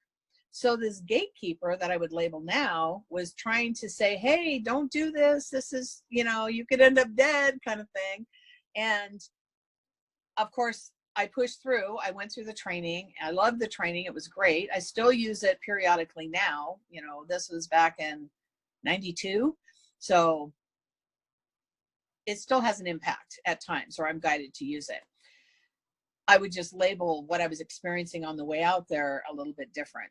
So this gatekeeper that I would label now was trying to say, hey, don't do this. This is, you know, you could end up dead, kind of thing. And of course, I pushed through. I went through the training. I loved the training. It was great. I still use it periodically now. You know, this was back in 92. So it still has an impact at times, or I'm guided to use it. I would just label what I was experiencing on the way out there a little bit different.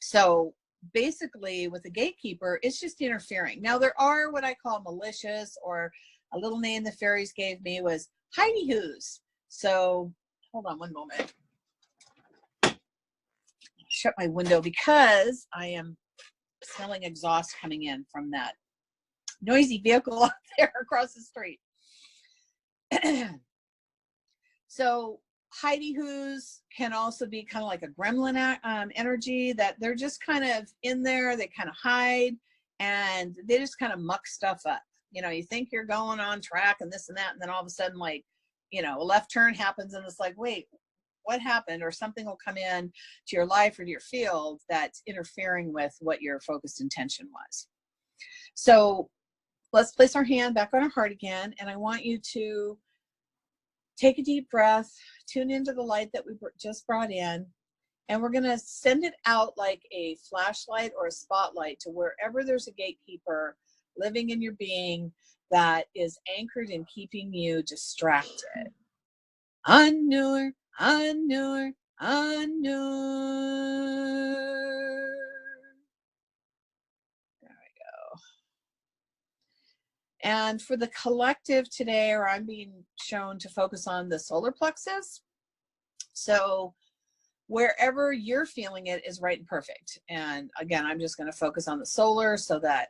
So basically with the gatekeeper, it's just interfering. Now there are what I call malicious, or a little name the fairies gave me was hidey-hoos. So hold on one moment. Shut my window because I am smelling exhaust coming in from that noisy vehicle out there across the street. So hidey-hoos can also be kind of like a gremlin energy, that they're just kind of in there, they kind of hide, and they just kind of muck stuff up. You know, you think you're going on track and this and that, and then all of a sudden, like, you know, a left turn happens and it's like, wait, what happened? Or something will come in to your life or to your field that's interfering with what your focused intention was. So let's place our hand back on our heart again, and I want you to take a deep breath, tune into the light that we just brought in, and we're going to send it out like a flashlight or a spotlight to wherever there's a gatekeeper living in your being that is anchored in keeping you distracted. Annur, annur, annur. And for the collective today, or I'm being shown to focus on the solar plexus. So wherever you're feeling it is right and perfect. And again, I'm just going to focus on the solar so that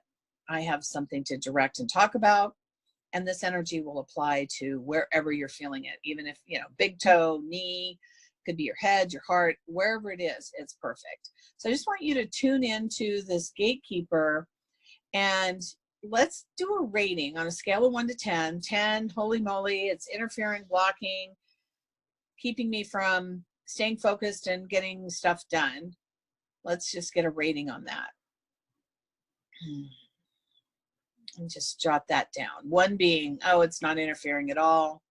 I have something to direct and talk about. And this energy will apply to wherever you're feeling it, even if, you know, big toe, knee, could be your head, your heart, wherever it is, it's perfect. So I just want you to tune into this gatekeeper, and let's do a rating on a scale of 1 to 10. 10, holy moly, it's interfering, blocking, keeping me from staying focused and getting stuff done. Let's just get a rating on that. And just jot that down. 1 being, oh, it's not interfering at all.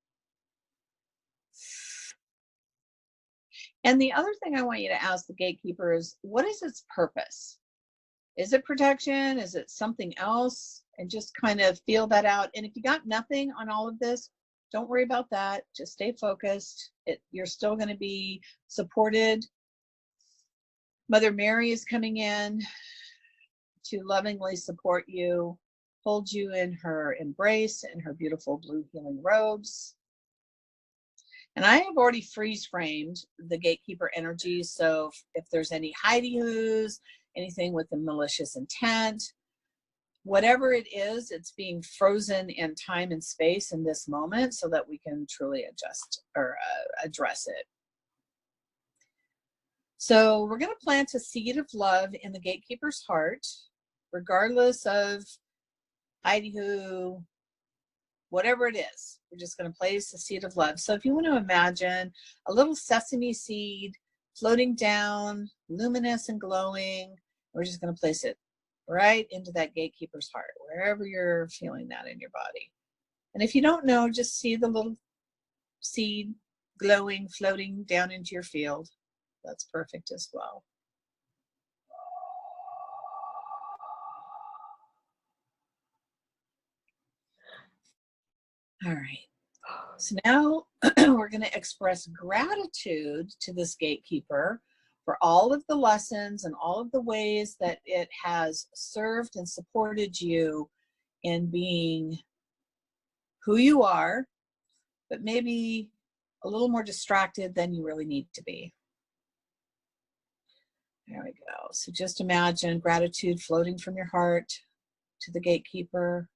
And the other thing I want you to ask the gatekeeper is, what is its purpose? Is it protection? Is it something else? And just kind of feel that out. And if you got nothing on all of this, don't worry about that. Just stay focused. You're still going to be supported. Mother Mary is coming in to lovingly support you, hold you in her embrace, in her beautiful blue healing robes. And I have already freeze framed the gatekeeper energy. So if there's any hidey-hoos, anything with a malicious intent, whatever it is, it's being frozen in time and space in this moment so that we can truly adjust or address it. So we're going to plant a seed of love in the gatekeeper's heart, regardless of hidey-hoo, whatever it is. We're just going to place a seed of love. So if you want to imagine a little sesame seed floating down, luminous and glowing, we're just going to place it right into that gatekeeper's heart, wherever you're feeling that in your body. And if you don't know, just see the little seed glowing, floating down into your field. That's perfect as well. All right. So now we're going to express gratitude to this gatekeeper for all of the lessons and all of the ways that it has served and supported you in being who you are, but maybe a little more distracted than you really need to be. There we go. So just imagine gratitude floating from your heart to the gatekeeper.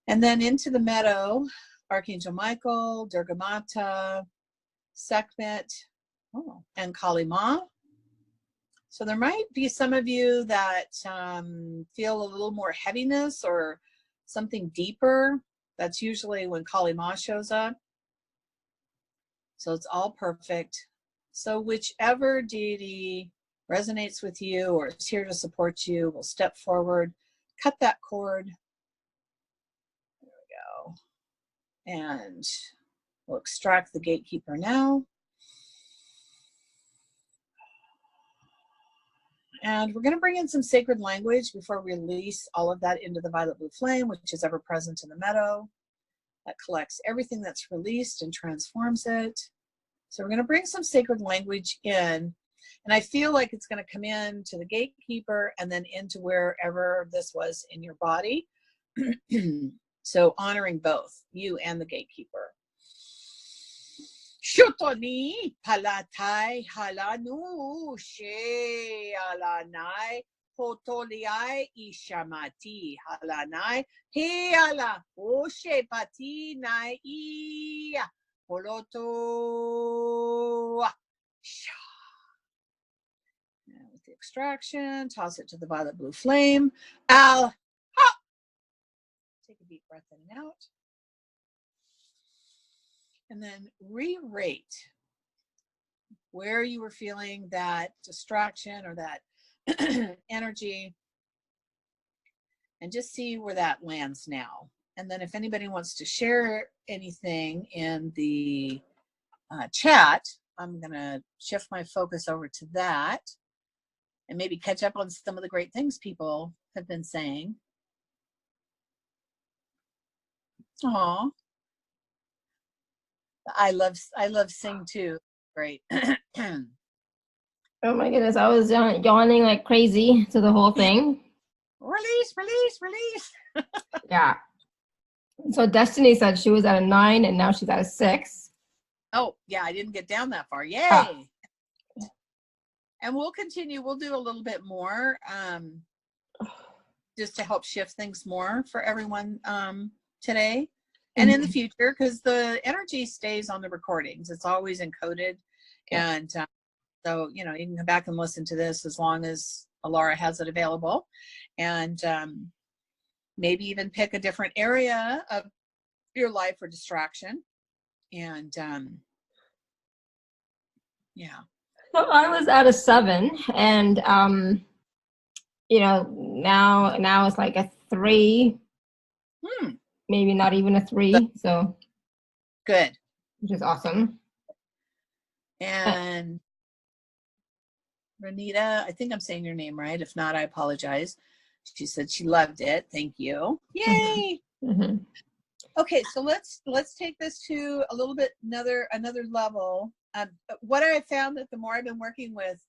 And then into the meadow, Archangel Michael, Durga Mata, Sekhmet, and Kali Ma. So there might be some of you that feel a little more heaviness or something deeper. That's usually when Kali Ma shows up. So it's all perfect. So whichever deity resonates with you or is here to support you will step forward, cut that cord. There we go. And we'll extract the gatekeeper now. And we're going to bring in some sacred language before we release all of that into the violet blue flame, which is ever present in the meadow. That collects everything that's released and transforms it. So we're going to bring some sacred language in. And I feel like it's going to come in to the gatekeeper and then into wherever this was in your body. So honoring both you and the gatekeeper. Shutoni palatai halanu she alanai potoliai ishamati halanai he ala oshe pati nai ia poloto. Now with the extraction, toss it to the violet blue flame. Al ha. Take a deep breath in and out. And then re-rate where you were feeling that distraction or that energy, and just see where that lands now. And then if anybody wants to share anything in the chat, I'm going to shift my focus over to that and maybe catch up on some of the great things people have been saying. Aw. I love Sing too. Great. Oh my goodness, I was yawning like crazy to the whole thing. Release, release, release. Yeah. So Destiny said she was at a 9 and now she's at a 6. Oh, yeah, I didn't get down that far. Yay. And we'll continue. We'll do a little bit more just to help shift things more for everyone today. And in the future, because the energy stays on the recordings. It's always encoded. And so, you know, you can come back and listen to this as long as Alara has it available. And maybe even pick a different area of your life for distraction. And yeah. So I was at a 7 and, you know, now it's like a 3. Maybe not even a 3. So good. Which is awesome. And Renita, I think I'm saying your name right. If not, I apologize. She said she loved it. Thank you. Yay. Mm-hmm. Okay, so let's take this to a little bit another level. What I found that the more I've been working with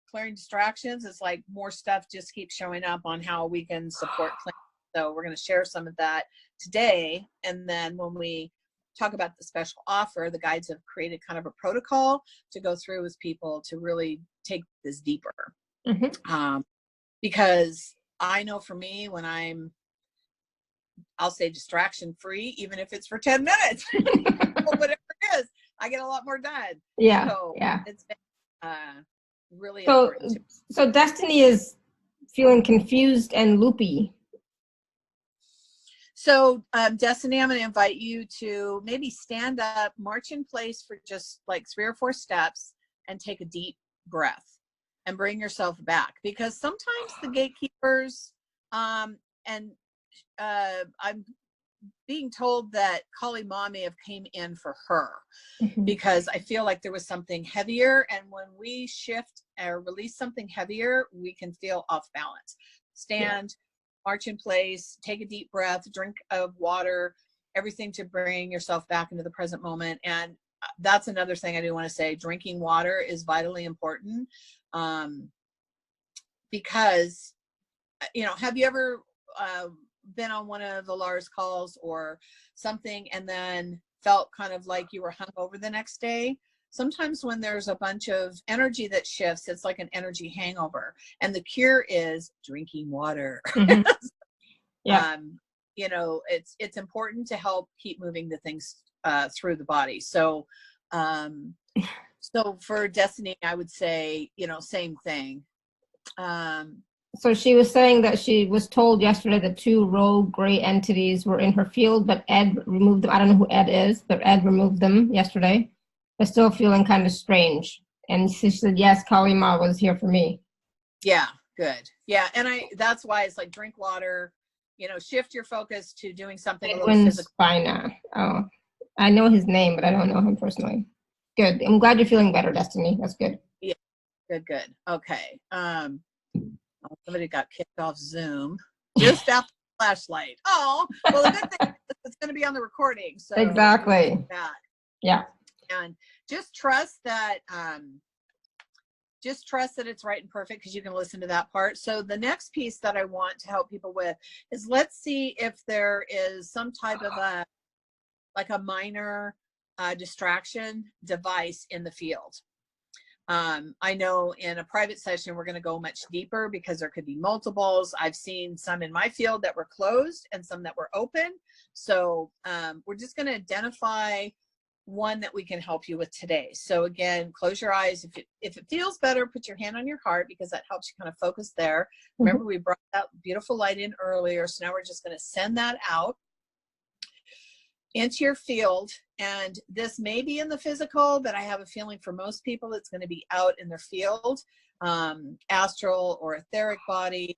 clearing distractions, is like more stuff just keeps showing up on how we can support clearing. So we're going to share some of that today. And then when we talk about the special offer, the guides have created kind of a protocol to go through with people to really take this deeper. Because I know for me, when I'll say distraction free, even if it's for 10 minutes, whatever it is, I get a lot more done. Yeah. So yeah. It's been really important. So Destiny is feeling confused and loopy. So Destiny, I'm going to invite you to maybe stand up, march in place for just like 3 or 4 steps and take a deep breath and bring yourself back, because sometimes the gatekeepers I'm being told that Kali Ma may have came in for her because I feel like there was something heavier, and when we shift or release something heavier, we can feel off balance. Stand, march in place, take a deep breath, drink of water, everything to bring yourself back into the present moment. And that's another thing I do want to say. Drinking water is vitally important because, you know, have you ever been on one of the Lars calls or something and then felt kind of like you were hungover the next day? Sometimes when there's a bunch of energy that shifts, it's like an energy hangover. And the cure is drinking water. Mm-hmm. Yeah. You know, it's important to help keep moving the things through the body. So, so for Destiny, I would say, you know, same thing. So she was saying that she was told yesterday that 2 rogue gray entities were in her field, but Ed removed them. I don't know who Ed is, but Ed removed them yesterday. But still feeling kind of strange. And she said, yes, Kali Ma was here for me. Yeah, good. Yeah, and that's why it's like drink water, you know, shift your focus to doing something a little physical. Spina. Oh, I know his name, but I don't know him personally. Good. I'm glad you're feeling better, Destiny. That's good. Yeah, good. Okay. Somebody got kicked off Zoom just after the flashlight. Oh, well, the good thing is it's going to be on the recording. So exactly. Yeah. And just trust that. Just trust that it's right and perfect because you can listen to that part. So the next piece that I want to help people with is, let's see if there is some type of a minor distraction device in the field. I know in a private session, we're going to go much deeper because there could be multiples. I've seen some in my field that were closed and some that were open. So we're just going to identify one that we can help you with today. So again, close your eyes. If it feels better, put your hand on your heart because that helps you kind of focus there. Remember, we brought that beautiful light in earlier. So now we're just going to send that out into your field. And this may be in the physical, but I have a feeling for most people it's going to be out in their field, astral or etheric body.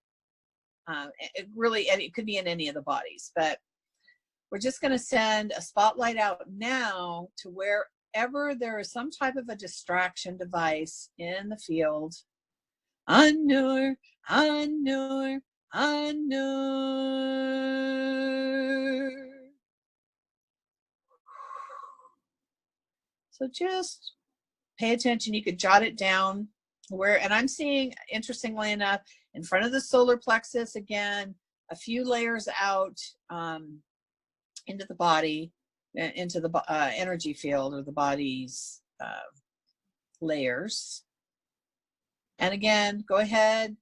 It could be in any of the bodies, but we're just going to send a spotlight out now to wherever there is some type of a distraction device in the field. Anur, Anur, Anur. So just pay attention. You could jot it down and I'm seeing, interestingly enough, in front of the solar plexus, again, a few layers out into the body, into the energy field or the body's layers. And again, go ahead.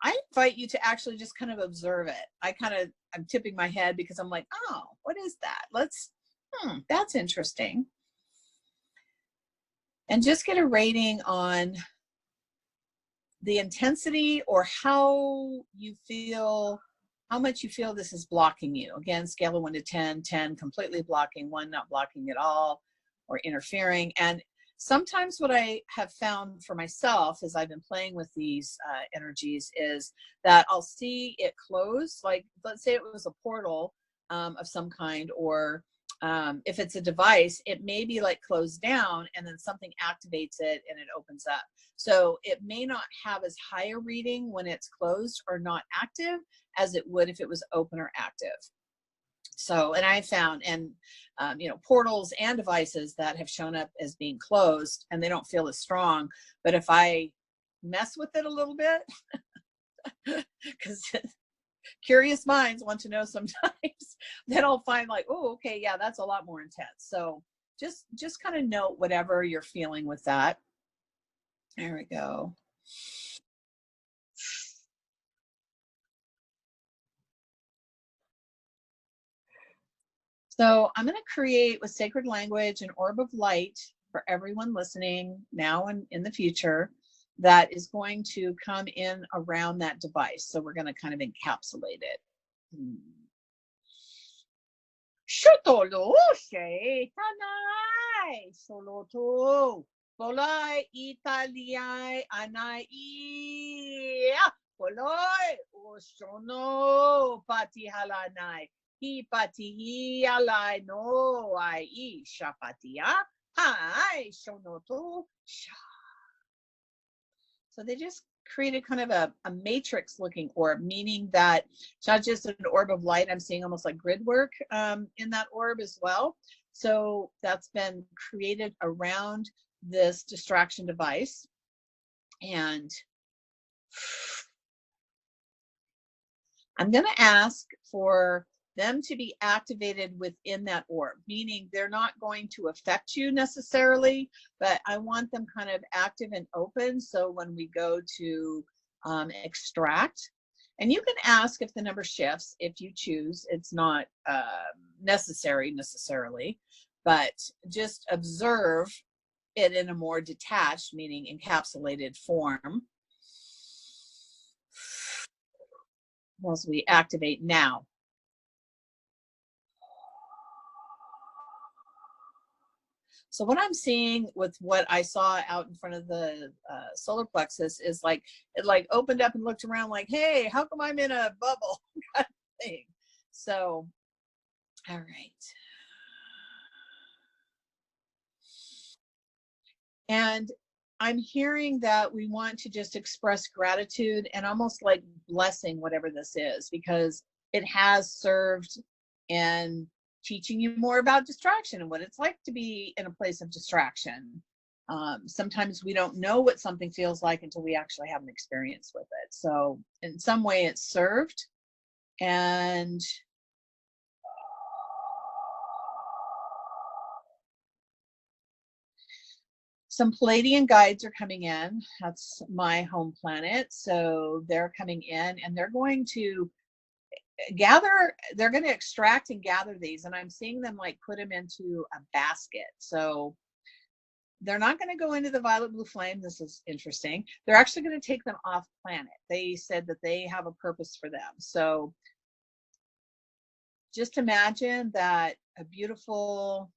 I invite you to actually just kind of observe it. I'm tipping my head because I'm like, oh, what is that? That's interesting. And just get a rating on the intensity or how much you feel this is blocking you. Again, scale of 1 to 10, 10 completely blocking, 1 not blocking at all or interfering. And sometimes what I have found for myself as I've been playing with these energies is that I'll see it close. Like, let's say it was a portal of some kind, or if it's a device, it may be like closed down and then something activates it and it opens up. So it may not have as high a reading when it's closed or not active as it would if it was open or active. So, and I found, portals and devices that have shown up as being closed and they don't feel as strong. But if I mess with it a little bit, because curious minds want to know sometimes, then I'll find like, oh, okay, yeah, that's a lot more intense. So just kind of note whatever you're feeling with that. There we go. So I'm going to create with sacred language an orb of light for everyone listening now and in the future that is going to come in around that device. So we're going to kind of encapsulate it. So they just created kind of a matrix looking orb, meaning that it's not just an orb of light. I'm seeing almost like grid work in that orb as well. So that's been created around this distraction device. And I'm going to ask for them to be activated within that orb, meaning they're not going to affect you necessarily, but I want them kind of active and open. So when we go to extract, and you can ask if the number shifts if you choose. It's not necessarily, but just observe it in a more detached, meaning encapsulated form. As we activate now. So what I'm seeing with what I saw out in front of the solar plexus is like, it like opened up and looked around like, hey, how come I'm in a bubble kind of thing. So, all right. And I'm hearing that we want to just express gratitude and almost like blessing whatever this is, because it has served in teaching you more about distraction and what it's like to be in a place of distraction. Sometimes we don't know what something feels like until we actually have an experience with it. So in some way it's served. And some Palladian guides are coming in. That's my home planet. So they're coming in and they're going to gather, they're going to extract and gather these. And I'm seeing them like put them into a basket. So they're not going to go into the violet blue flame. This is interesting. They're actually going to take them off planet. They said that they have a purpose for them. So just imagine that a beautiful,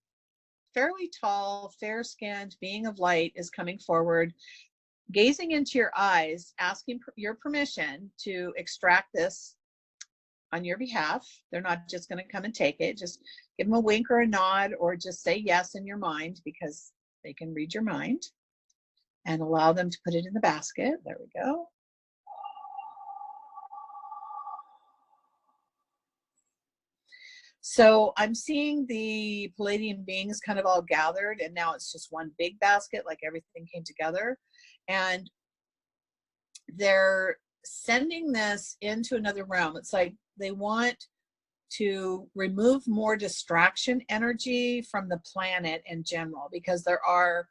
fairly tall, fair-skinned being of light is coming forward, gazing into your eyes, asking your permission to extract this on your behalf. They're not just going to come and take it. Just give them a wink or a nod, or just say yes in your mind, because they can read your mind, and allow them to put it in the basket. There we go. So I'm seeing the Palladian beings kind of all gathered, and now it's just one big basket, like everything came together. And they're sending this into another realm. It's like they want to remove more distraction energy from the planet in general, because there are,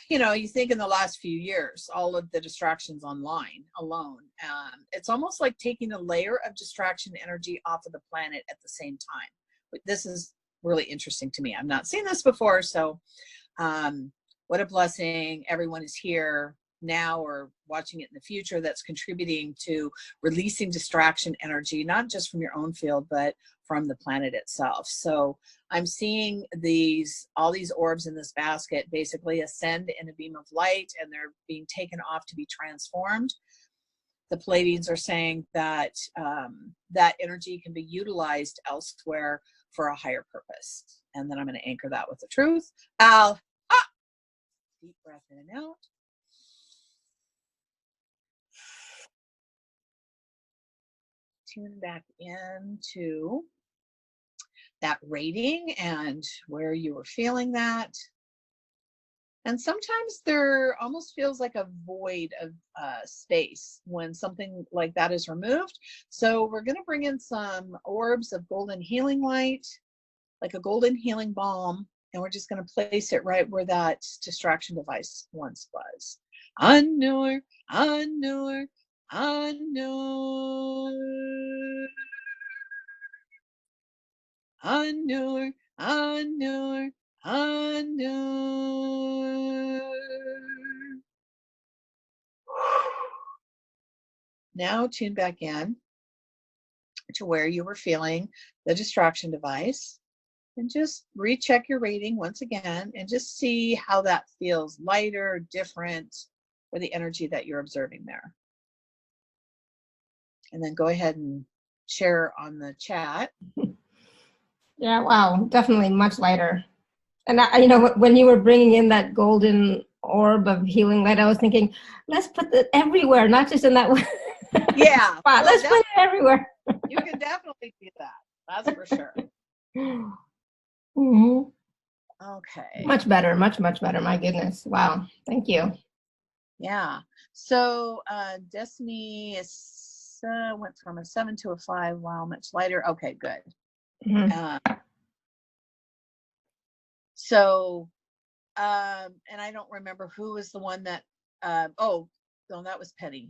you know, you think in the last few years, all of the distractions online alone, it's almost like taking a layer of distraction energy off of the planet at the same time. This is really interesting to me. I've not seen this before. So what a blessing. Everyone is here now or watching it in the future that's contributing to releasing distraction energy, not just from your own field, but from the planet itself. So I'm seeing all these orbs in this basket basically ascend in a beam of light, and they're being taken off to be transformed. The Palladians are saying that that energy can be utilized elsewhere for a higher purpose. And then I'm going to anchor that with the truth. Deep breath in and out. Tune back into that rating and where you were feeling that. And sometimes there almost feels like a void of space when something like that is removed. So we're going to bring in some orbs of golden healing light, like a golden healing balm, and we're just going to place it right where that distraction device once was. Anur, Anur, Anur. Anur, Anur, Anur. Now tune back in to where you were feeling the distraction device, and just recheck your rating once again and just see how that feels, lighter, different, or the energy that you're observing there. And then go ahead and share on the chat. Yeah, wow, definitely much lighter. And you know, when you were bringing in that golden orb of healing light, I was thinking, let's put it everywhere, not just in that one Yeah, spot. Well, let's put it everywhere. You can definitely do that. That's for sure. Mm-hmm. Okay. Much better, much better. My goodness. Wow. Thank you. Yeah. So Destiny went from a 7 to a 5. Wow, much lighter. Okay, good. So, and I don't remember who was the one that, oh, no, that was Penny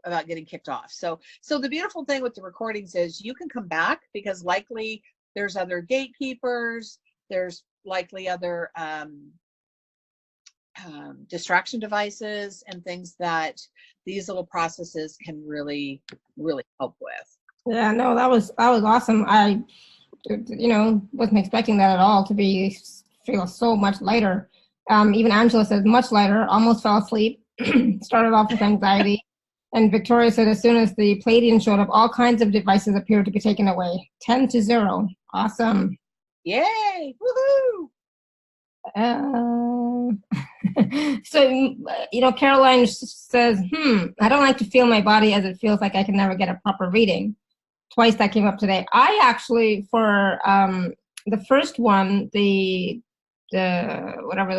about getting kicked off. So the beautiful thing with the recordings is you can come back because likely there's other gatekeepers, there's likely other distraction devices and things that these little processes can really, really help with. Yeah, no, that was awesome. I, wasn't expecting that at all to feel so much lighter. Even Angela said much lighter, almost fell asleep, started off with anxiety. And Victoria said as soon as the Palladian showed up, all kinds of devices appeared to be taken away. 10 to 0. Awesome. Yay! Woohoo! So, Caroline says, I don't like to feel my body as it feels like I can never get a proper reading. Twice that came up today. I actually, for the first one, the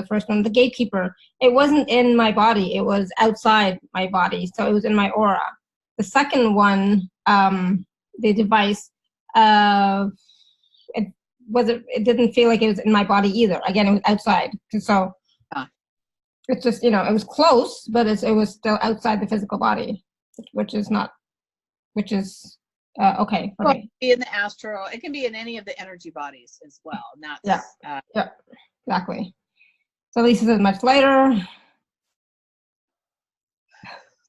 first one, the gatekeeper, it wasn't in my body. It was outside my body. So it was in my aura. The second one, the device, it didn't feel like it was in my body either. Again, it was outside. So it's just, it was close, but it was still outside the physical body, which is okay for me. It can be in the astral. It can be in any of the energy bodies as well. Yeah, exactly. So Lisa says much later.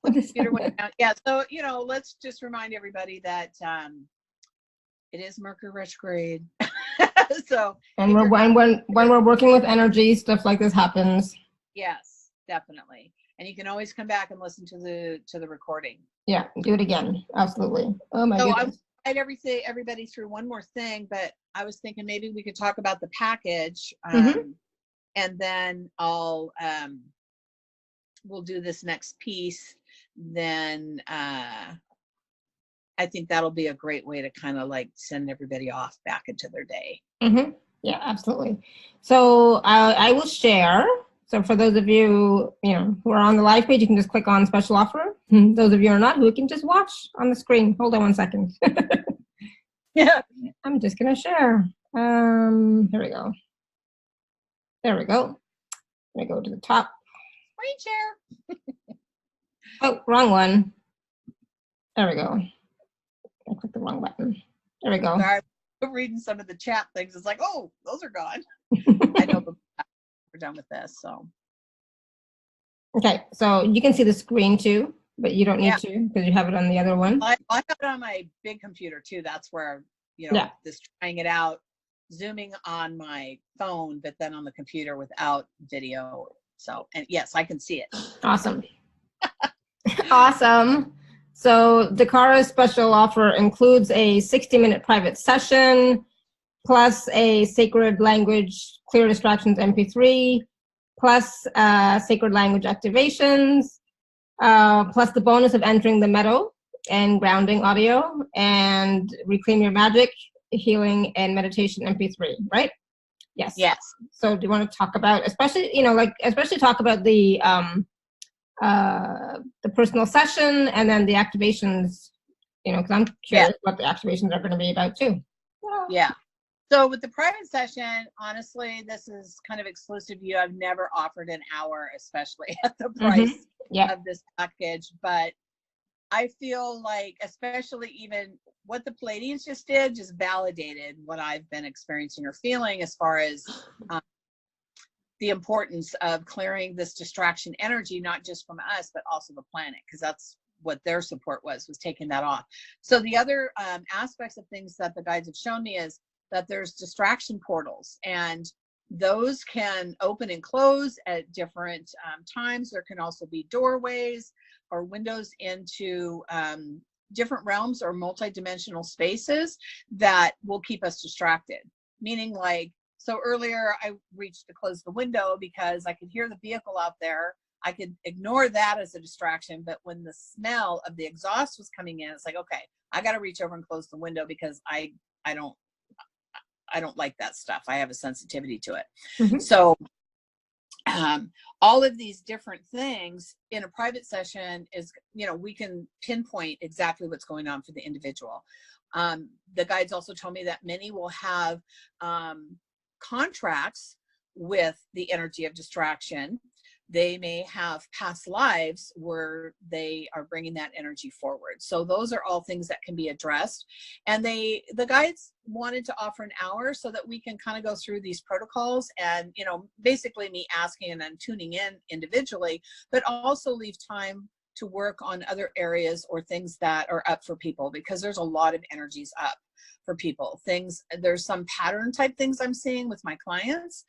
The computer went down. Yeah, so let's just remind everybody that it is Mercury retrograde. So and when we're working with energy, stuff like this happens. Yes, definitely. And you can always come back and listen to the recording. Yeah, do it again. Absolutely. Oh my goodness. I would everybody through one more thing, but I was thinking maybe we could talk about the package, and then we'll do this next piece. Then I think that'll be a great way to kind of like send everybody off back into their day. Yeah, absolutely. So I will share. So for those of you, who are on the live page, you can just click on special offer. Those of you who are not, who can just watch on the screen. Hold on 1 second. Yeah. I'm just going to share. Here we go. There we go. Let me go to the top. Screen share. Oh, wrong one. There we go. I clicked the wrong button. There we go. Sorry, I'm reading some of the chat things. It's like, oh, those are gone. I know, but we're done with this. So. Okay, so you can see the screen too, but you don't need to because you have it on the other one. I have it on my big computer too. That's where, just trying it out, zooming on my phone, but then on the computer without video. So, and yes, I can see it. Awesome. Awesome. So DaKara's special offer includes a 60-minute private session, plus a sacred language clear distractions MP3, plus sacred language activations, plus the bonus of entering the meadow and grounding audio, and reclaim your magic, healing, and meditation MP3, right? Yes. Yes. So do you want to talk about, especially talk about the personal session and then the activations, because I'm curious what the activations are going to be about too. Yeah. So with the private session, honestly, this is kind of exclusive to you. I've never offered an hour, especially at the price of this package. But I feel like, especially even what the Palladians just did, just validated what I've been experiencing or feeling as far as the importance of clearing this distraction energy, not just from us, but also the planet, because that's what their support was taking that off. So the other aspects of things that the guides have shown me is that there's distraction portals, and those can open and close at different times. There can also be doorways or windows into different realms or multidimensional spaces that will keep us distracted. Meaning, like, so earlier I reached to close the window because I could hear the vehicle out there. I could ignore that as a distraction, but when the smell of the exhaust was coming in, it's like, okay, I got to reach over and close the window because I don't like that stuff. I have a sensitivity to it. So all of these different things in a private session is, you know, we can pinpoint exactly what's going on for the individual. The guides also told me that many will have contracts with the energy of distraction. They may have past lives where they are bringing that energy forward. So those are all things that can be addressed. And the guides wanted to offer an hour so that we can kind of go through these protocols and, you know, basically me asking and then tuning in individually, but also leave time to work on other areas or things that are up for people, because there's a lot of energies up for people. There's some pattern type things I'm seeing with my clients.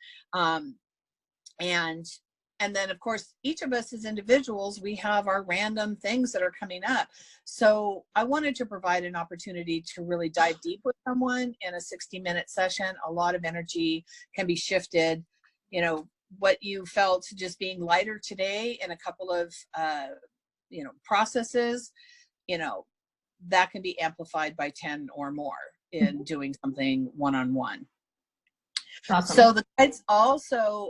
And then, of course, each of us as individuals, we have our random things that are coming up. So I wanted to provide an opportunity to really dive deep with someone in a 60-minute session. A lot of energy can be shifted. You know, what you felt just being lighter today in a couple of, you know, processes, you know, that can be amplified by 10 or more in doing something one-on-one. Awesome. So the guides also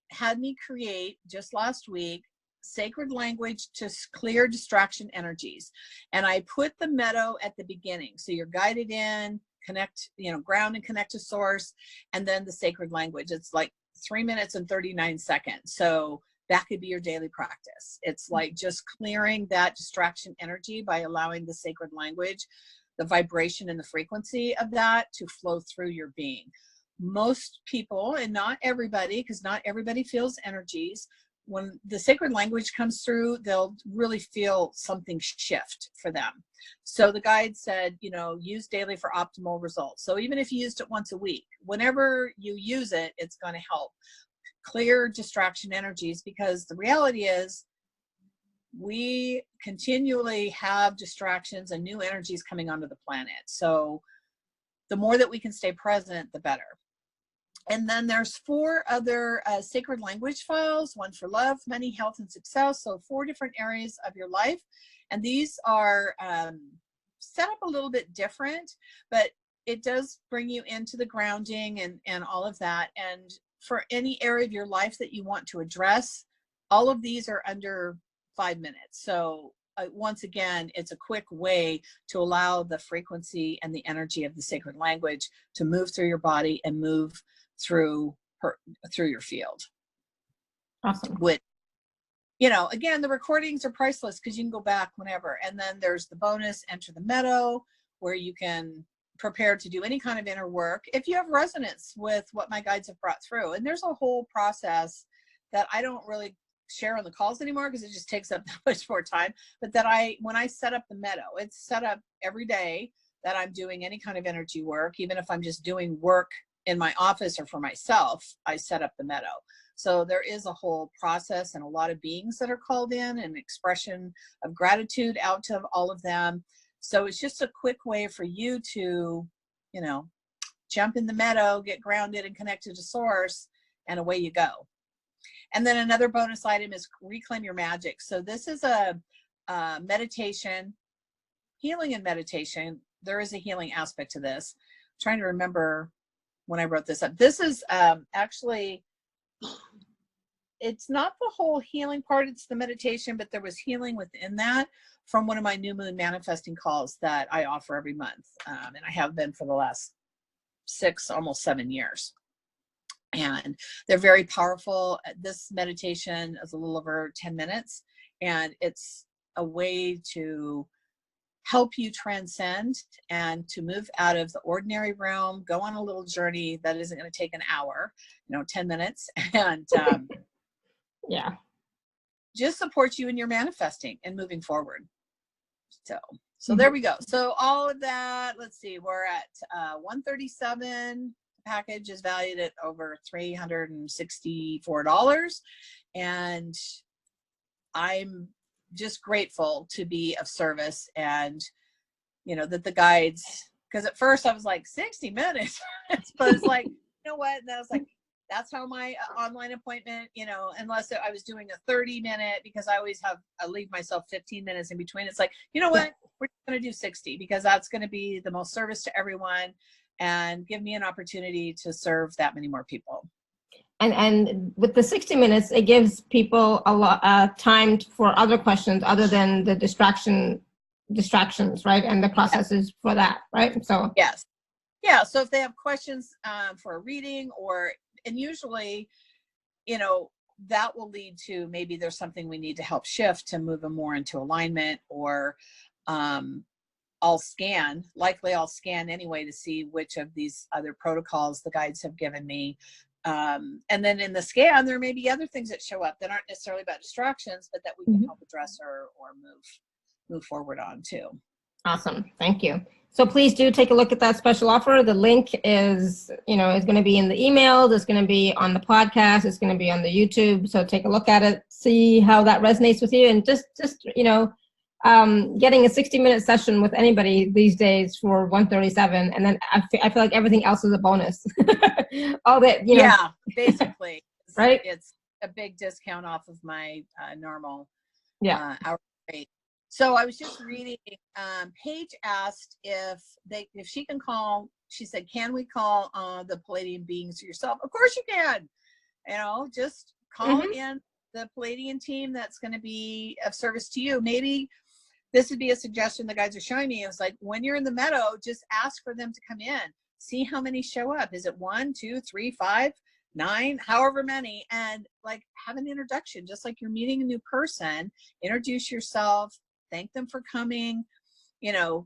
had me create just last week sacred language to clear distraction energies, and I put the meadow at the beginning, so you're guided in, connect, you know, ground and connect to source, and then the sacred language. It's like 3 minutes and 39 seconds, so that could be your daily practice. It's like just clearing that distraction energy by allowing the sacred language, the vibration and the frequency of that to flow through your being. Most people, and not everybody, because not everybody feels energies, when the sacred language comes through, they'll really feel something shift for them. So the guide said, you know, use daily for optimal results. So even if you used it once a week, whenever you use it, it's going to help clear distraction energies, because the reality is we continually have distractions and new energies coming onto the planet. So the more that we can stay present, the better. And then there's 4 other sacred language files, one for love, money, health, and success. So 4 different areas of your life. And these are set up a little bit different, but it does bring you into the grounding and all of that. And for any area of your life that you want to address, all of these are under 5 minutes. So once again, it's a quick way to allow the frequency and the energy of the sacred language to move through your body and move through your field. Awesome. Which, you know, again, the recordings are priceless because you can go back whenever. And then there's the bonus, Enter the Meadow, where you can prepare to do any kind of inner work if you have resonance with what my guides have brought through. And there's a whole process that I don't really share on the calls anymore because it just takes up that much more time. But that when I set up the meadow, it's set up every day that I'm doing any kind of energy work. Even if I'm just doing work in my office or for myself, I set up the meadow. So there is a whole process and a lot of beings that are called in, and expression of gratitude out to all of them. So it's just a quick way for you to, you know, jump in the meadow, get grounded and connected to source, and away you go. And then another bonus item is Reclaim Your Magic. So this is a meditation, healing and meditation. There is a healing aspect to this. I'm trying to remember when I wrote this up. This is actually, it's not the whole healing part, it's the meditation, but there was healing within that from one of my new moon manifesting calls that I offer every month. And I have been for the last 6, almost 7 years. And they're very powerful. This meditation is a little over 10 minutes, and it's a way to help you transcend and to move out of the ordinary realm, go on a little journey that isn't going to take an hour, 10 minutes, and yeah, just support you in your manifesting and moving forward. So there we go. So all of that, let's see, we're at $137. Package is valued at over $364, and I'm just grateful to be of service, and that the guides, because at first I was like 60 minutes but it's like, you know what, and then I was like, that's how my online appointment, unless I was doing a 30-minute, because I leave myself 15 minutes in between. It's like, you know what, we're going to do 60 because that's going to be the most service to everyone and give me an opportunity to serve that many more people. And with the 60 minutes, it gives people a lot time for other questions other than the distractions, right? And the processes for that, right? So yes. Yeah. So if they have questions for a reading and usually, you know, that will lead to maybe there's something we need to help shift to move them more into alignment, or I'll scan anyway to see which of these other protocols the guides have given me. And then in the scan, there may be other things that show up that aren't necessarily about distractions, but that we can help address or move forward on too. Awesome. Thank you. So please do take a look at that special offer. The link is going to be in the email. It's going to be on the podcast. It's going to be on the YouTube. So take a look at it, see how that resonates with you, and just getting a 60-minute session with anybody these days for $137, and then I feel like everything else is a bonus. All that, Yeah, basically, right? It's a big discount off of my normal hourly rate. So I was just reading. Paige asked if she can call. She said, "Can we call the Palladian beings yourself?" Of course you can. Just call in the Palladian team that's going to be of service to you. Maybe this would be a suggestion the guys are showing me. It was like, when you're in the meadow, just ask for them to come in. See how many show up. Is it 1, 2, 3, 5, 9, however many? And like, have an introduction, just like you're meeting a new person. Introduce yourself, thank them for coming, and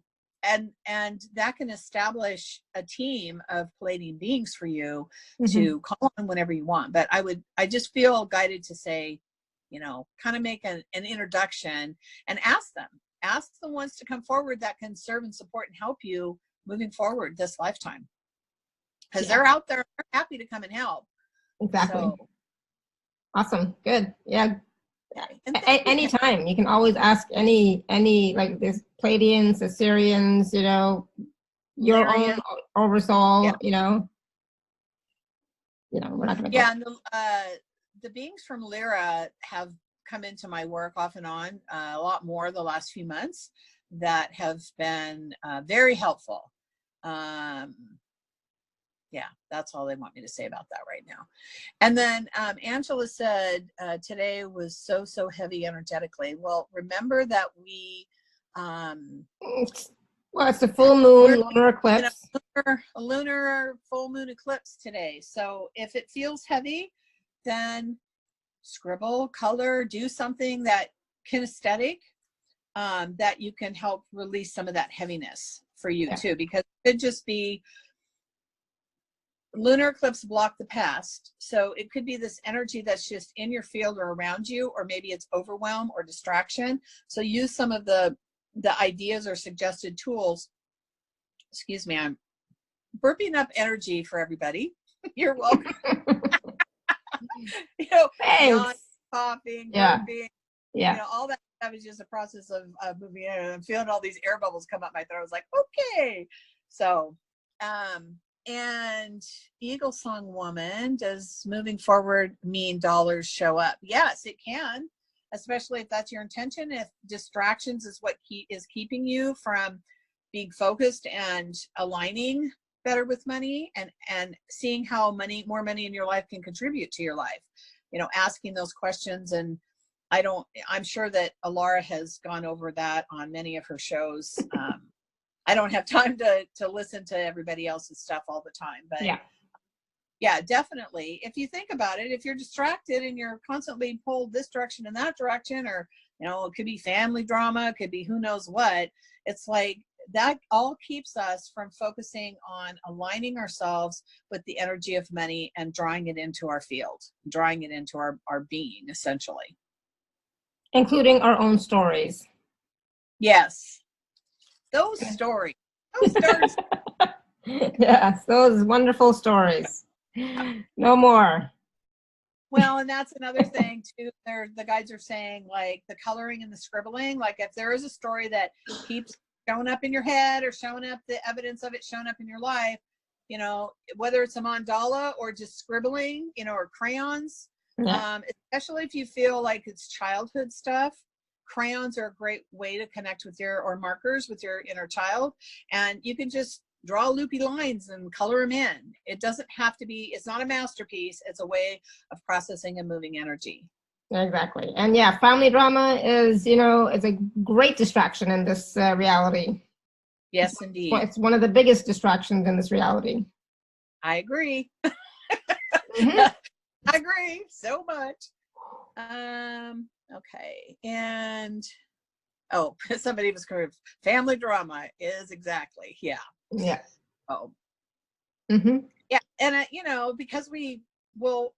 that can establish a team of Palladian beings for you to call on whenever you want. But I just feel guided to say, kind of make an introduction and ask the ones to come forward that can serve and support and help you moving forward this lifetime, because they're out there, they're happy to come and help. Exactly. So, awesome. Good. Yeah. Anytime you can always ask any like this Pleiadians, Assyrians, your own oversoul, we're not going to and the beings from Lyra have come into my work off and on a lot more the last few months that have been very helpful. That's all they want me to say about that right now. And then Angela said today was so heavy energetically. Well, remember that we it's the full moon lunar eclipse, a lunar full moon eclipse today. So if it feels heavy, then scribble, color, do something that kinesthetic that you can help release some of that heaviness for you too, because it could just be lunar eclipse block the past. So it could be this energy that's just in your field or around you, or maybe it's overwhelm or distraction. So use some of the ideas or suggested tools. Excuse me, I'm burping up energy for everybody. You're welcome. Yawning, coughing, burping, all that stuff is just a process of moving in. And I'm feeling all these air bubbles come up my throat. I was like, okay. So, and Eagle Song Woman, does moving forward mean dollars show up? Yes, it can, especially if that's your intention. If distractions is what is keeping you from being focused and aligning better with money, and seeing how more money in your life can contribute to your life, asking those questions. And I'm sure that Alara has gone over that on many of her shows. I don't have time to listen to everybody else's stuff all the time, but yeah, definitely. If you think about it, if you're distracted and you're constantly pulled this direction and that direction, or, it could be family drama, it could be who knows what, it's like that all keeps us from focusing on aligning ourselves with the energy of money and drawing it into our field, drawing it into our being, essentially. Including our own stories. Yes. Those stories. Yes, those wonderful stories. No more. Well, and that's another thing too. The guides are saying, like, the coloring and the scribbling, like if there is a story that keeps showing up in your head, or showing up, the evidence of it showing up in your life, whether it's a mandala or just scribbling, or crayons, especially if you feel like it's childhood stuff. Crayons are a great way to connect with or markers with your inner child. And you can just draw loopy lines and color them in. It doesn't have to be, it's not a masterpiece. It's a way of processing and moving energy. Exactly. And yeah, family drama is, you know, is a great distraction in this reality. Yes, indeed. It's one of the biggest distractions in this reality. I agree. Mm-hmm. I agree so much. Okay. And, oh, somebody was correct. Family drama is exactly. Yeah. Yeah. Oh. Mm-hmm. Yeah. And, you know, because we will,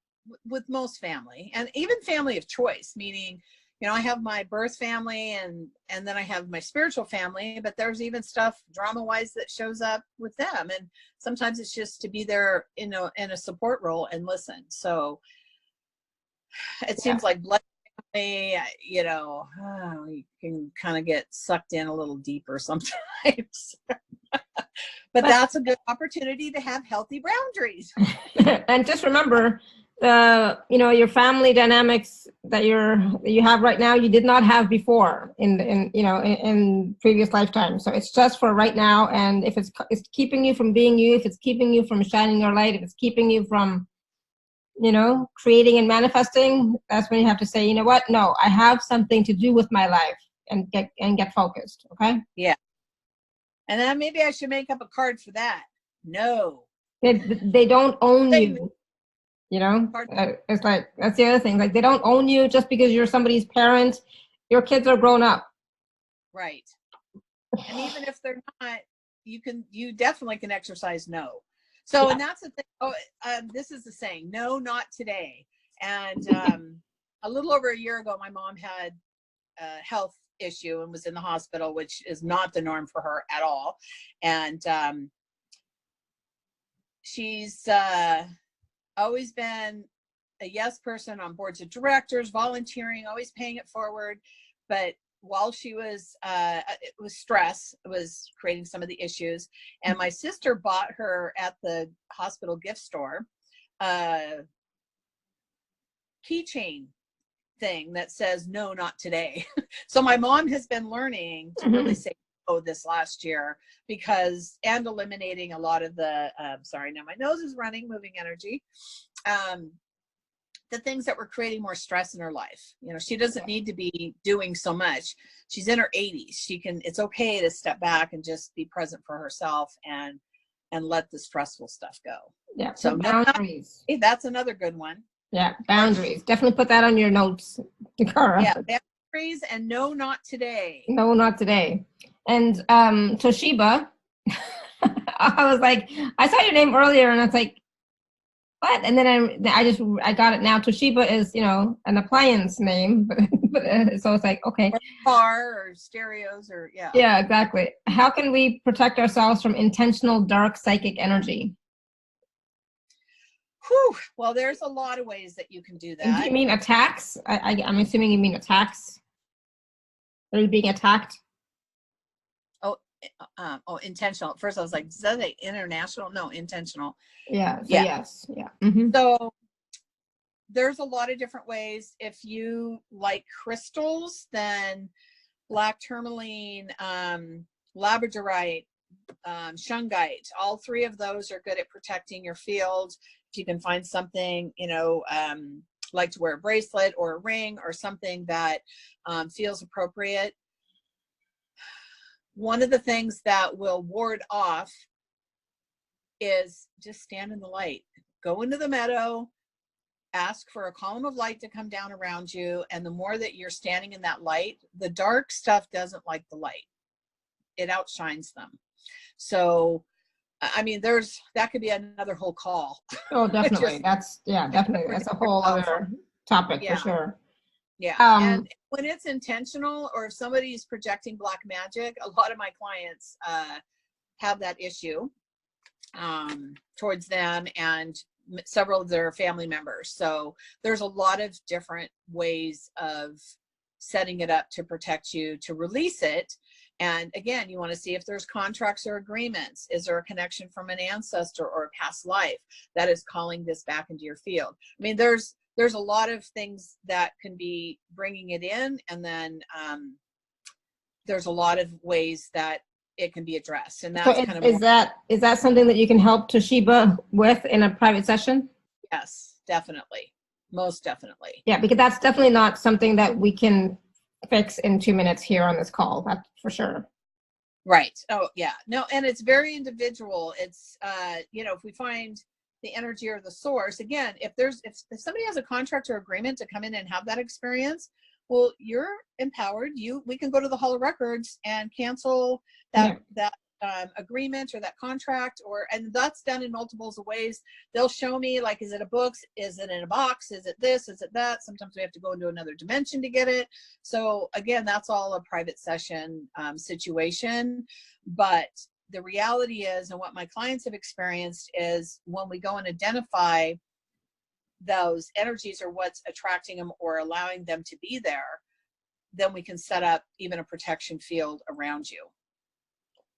with most family, and even family of choice, meaning, you know, I have my birth family and then I have my spiritual family, but there's even stuff drama wise that shows up with them. And sometimes it's just to be there, you know, in a support role and listen. So it seems like blood family, you know, you can kind of get sucked in a little deeper sometimes. But that's a good opportunity to have healthy boundaries. And just remember, you know, your family dynamics that you have right now, you did not have before in previous lifetimes. So it's just for right now. And if it's keeping you from being you, if it's keeping you from shining your light, if it's keeping you from, you know, creating and manifesting, that's when you have to say, you know what? No, I have something to do with my life, and get focused. Okay. Yeah. And then maybe I should make up a card for that. No. They don't own you. You know, it's like, that's the other thing. Like, they don't own you just because you're somebody's parent. Your kids are grown up. Right. And even if they're not, you definitely can exercise no. So, and that's the thing. Oh, this is the saying, no, not today. And a little over a year ago, my mom had a health issue and was in the hospital, which is not the norm for her at all. And she's always been a yes person on boards of directors, volunteering, always paying it forward. But while she was, it was stress, it was creating some of the issues. And my sister bought her at the hospital gift store keychain thing that says, no, not today. So my mom has been learning to really say no this last year, because, and eliminating a lot of the, sorry, now my nose is running, moving energy. The things that were creating more stress in her life. You know, she doesn't need to be doing so much. She's in her 80s. She can, it's okay to step back and just be present for herself and let the stressful stuff go. Yeah. So boundaries. No, that's another good one. Yeah. Boundaries. Definitely put that on your notes, DaKara. Yeah. Boundaries and no, not today. No, not today. And Toshiba, I was like, I saw your name earlier and I was like, what? And then I got it now. Toshiba is, you know, an appliance name, but so it's like, okay. Or car or stereos or yeah. Yeah, exactly. How can we protect ourselves from intentional dark psychic energy? Whew. Well, there's a lot of ways that you can do that. Do you mean attacks? I'm assuming you mean attacks. Are you being attacked? Oh, intentional. At first I was like, does that say international? No, intentional. Yeah. So yeah. Yes. Yeah. Mm-hmm. So there's a lot of different ways. If you like crystals, then black tourmaline, labradorite, shungite, all three of those are good at protecting your field. If you can find something, you know, like to wear a bracelet or a ring or something that feels appropriate. One of the things that will ward off is just stand in the light. Go into the meadow, ask for a column of light to come down around you. And the more that you're standing in that light, the dark stuff doesn't like the light. It outshines them. So, I mean, that could be another whole call. Oh, definitely. Definitely. That's a whole other topic for sure. Yeah. And when it's intentional, or if somebody's projecting black magic, a lot of my clients have that issue towards them and several of their family members. So there's a lot of different ways of setting it up to protect you, to release it. And again, you want to see if there's contracts or agreements. Is there a connection from an ancestor or a past life that is calling this back into your field? I mean, there's a lot of things that can be bringing it in. And then there's a lot of ways that it can be addressed. And So that's kind of more, is that something that you can help Toshiba with in a private session? yes, definitely. Most definitely. Yeah, because that's definitely not something that we can fix in 2 minutes here on this call. That's for sure. Right. Oh, yeah. No, and it's very individual. It's, you know, if we find the energy or the source, again, if somebody has a contract or agreement to come in and have that experience, well, you're empowered. We can go to the Hall of Records and cancel that agreement or that contract, and that's done in multiples of ways. They'll show me, like, is it a book? Is it in a box? Is it this? Is it that? Sometimes we have to go into another dimension to get it. So again, that's all a private session situation. But the reality is, and what my clients have experienced is, when we go and identify those energies or what's attracting them or allowing them to be there, then we can set up even a protection field around you.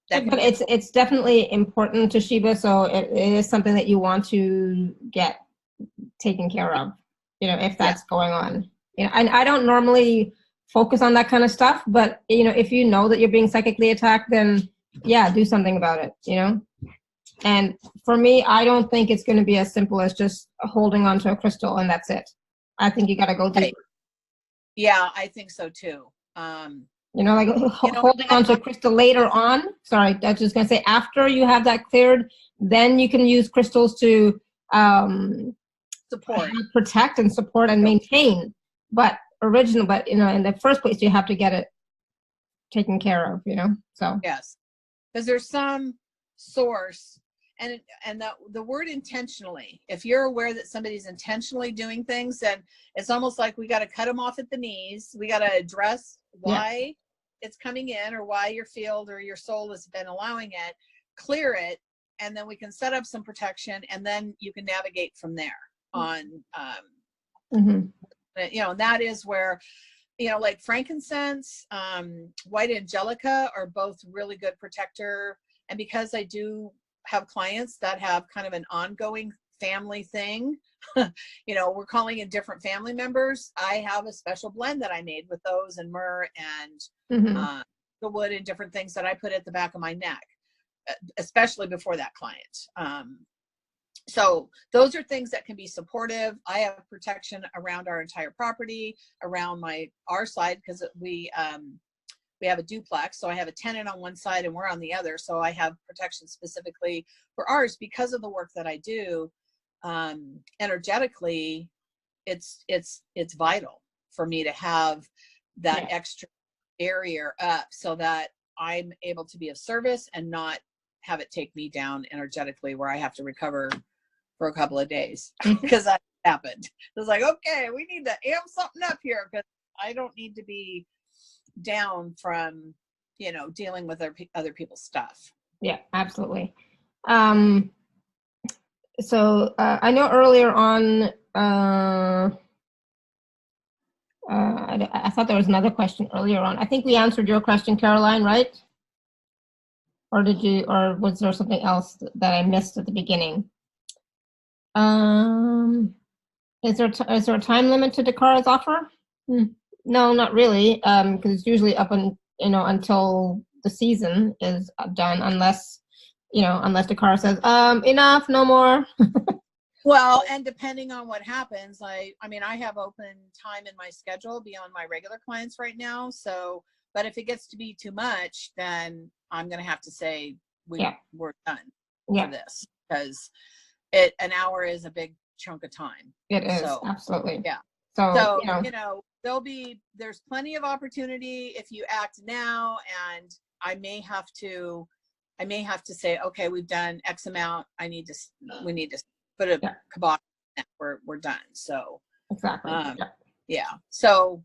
But it's definitely important, Toshiba, so it is something that you want to get taken care of, you know, if that's going on. You know, and I don't normally focus on that kind of stuff, but, you know, if you know that you're being psychically attacked, then yeah, do something about it, you know? And for me, I don't think it's going to be as simple as just holding onto a crystal and that's it. I think you got to go deeper. Yeah, I think so too. You know, like holding onto a crystal later on. Sorry, I was just going to say, after you have that cleared, then you can use crystals to support, protect and support and maintain. But you know, in the first place, you have to get it taken care of, you know? So yes, because there's some source, and the word intentionally, if you're aware that somebody's intentionally doing things, then it's almost like we got to cut them off at the knees. We got to address why it's coming in, or why your field or your soul has been allowing it, clear it, and then we can set up some protection, and then you can navigate from there on. You know, and that is where, you know, like frankincense, white angelica are both really good protector. And because I do have clients that have kind of an ongoing family thing, you know, we're calling in different family members, I have a special blend that I made with those and myrrh and the wood and different things that I put at the back of my neck, especially before that client. So those are things that can be supportive. I have protection around our entire property, around our side, because we have a duplex. So I have a tenant on one side and we're on the other. So I have protection specifically for ours because of the work that I do. Energetically, it's vital for me to have that extra barrier up so that I'm able to be of service and not have it take me down energetically where I have to recover for a couple of days, because that happened. It was like, okay, we need to amp something up here, because I don't need to be down from, you know, dealing with other people's stuff. Yeah, absolutely. So I know earlier on, I thought there was another question earlier on. I think we answered your question, Caroline, right? Or was there something else that I missed at the beginning? Is there a time limit to DaKara's offer? No, not really, because it's usually up until the season is done, unless DaKara says enough, no more. Well, and depending on what happens, I mean, I have open time in my schedule beyond my regular clients right now. So, but if it gets to be too much, then I'm going to have to say we're done for this, because an hour is a big chunk of time. It is, absolutely. Yeah. So you know, there's plenty of opportunity if you act now, and I may have to say, okay, we've done X amount. We need to put a kibosh on that. We're done. So exactly. So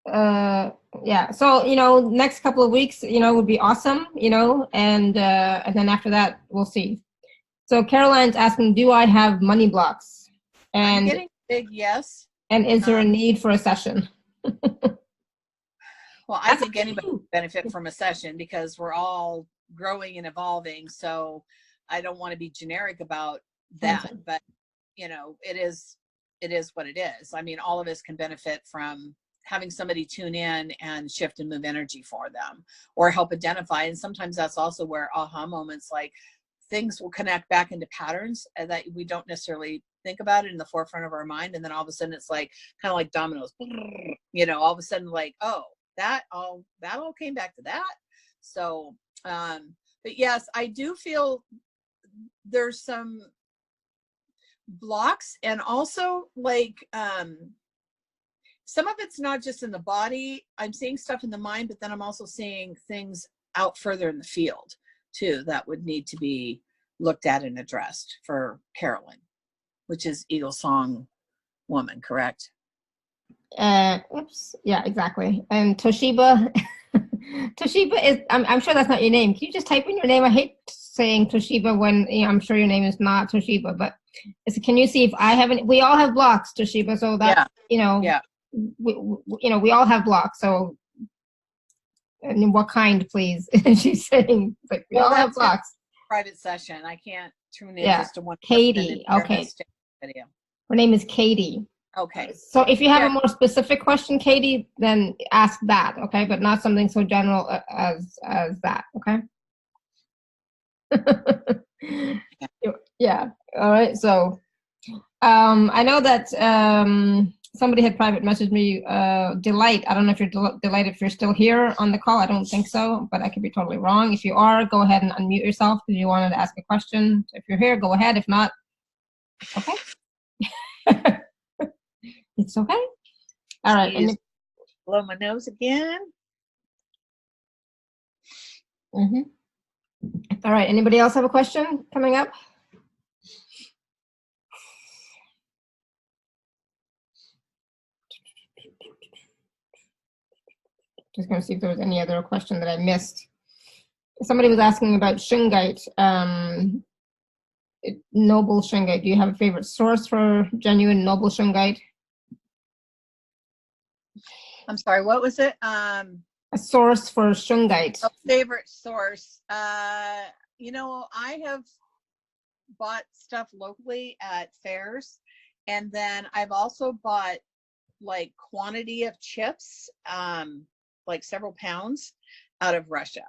so, you know, next couple of weeks, you know, would be awesome, you know, and then after that we'll see. So Caroline's asking, do I have money blocks? And I'm getting a big yes. And is there a need for a session? Well, I think anybody can benefit from a session, because we're all growing and evolving. So I don't want to be generic about that, but you know, it is what it is. I mean, all of us can benefit from having somebody tune in and shift and move energy for them, or help identify. And sometimes that's also where aha moments, like things will connect back into patterns that we don't necessarily think about it in the forefront of our mind. And then all of a sudden it's like, kind of like dominoes, you know, all of a sudden like, oh, that all came back to that. So, but yes, I do feel there's some blocks, and also like, some of it's not just in the body. I'm seeing stuff in the mind, but then I'm also seeing things out further in the field too that would need to be looked at and addressed for Carolyn, which is Eagle Song woman, correct? Oops. Yeah, exactly. And Toshiba, Toshiba is, I'm sure that's not your name. Can you just type in your name? I hate saying Toshiba when, you know, I'm sure your name is not Toshiba, but can you see if I have any? We all have blocks, Toshiba. So that's, Yeah. you know, Yeah. You know, we all have blocks. So, and what kind, please? She's saying, like, we all have blocks. Private session. I can't tune in Yeah. just to one Katie. Okay. Video. Her name is Katie. Okay. So if you have a more specific question, Katie, then ask that, okay? But not something so general as that, okay? Yeah. All right. So I know that somebody had private messaged me, Delight. I don't know if you're Delight, if you're still here on the call. I don't think so, but I could be totally wrong. If you are, go ahead and unmute yourself if you wanted to ask a question. So if you're here, go ahead. If not, okay. It's okay. All right. And blow my nose again. Mm-hmm. All right. Anybody else have a question coming up? Just going to see if there was any other question that I missed. Somebody was asking about shungite, noble shungite. Do you have a favorite source for genuine noble shungite? I'm sorry, what was it? A source for shungite. A favorite source. You know, I have bought stuff locally at fairs, and then I've also bought like quantity of chips, like several pounds out of Russia.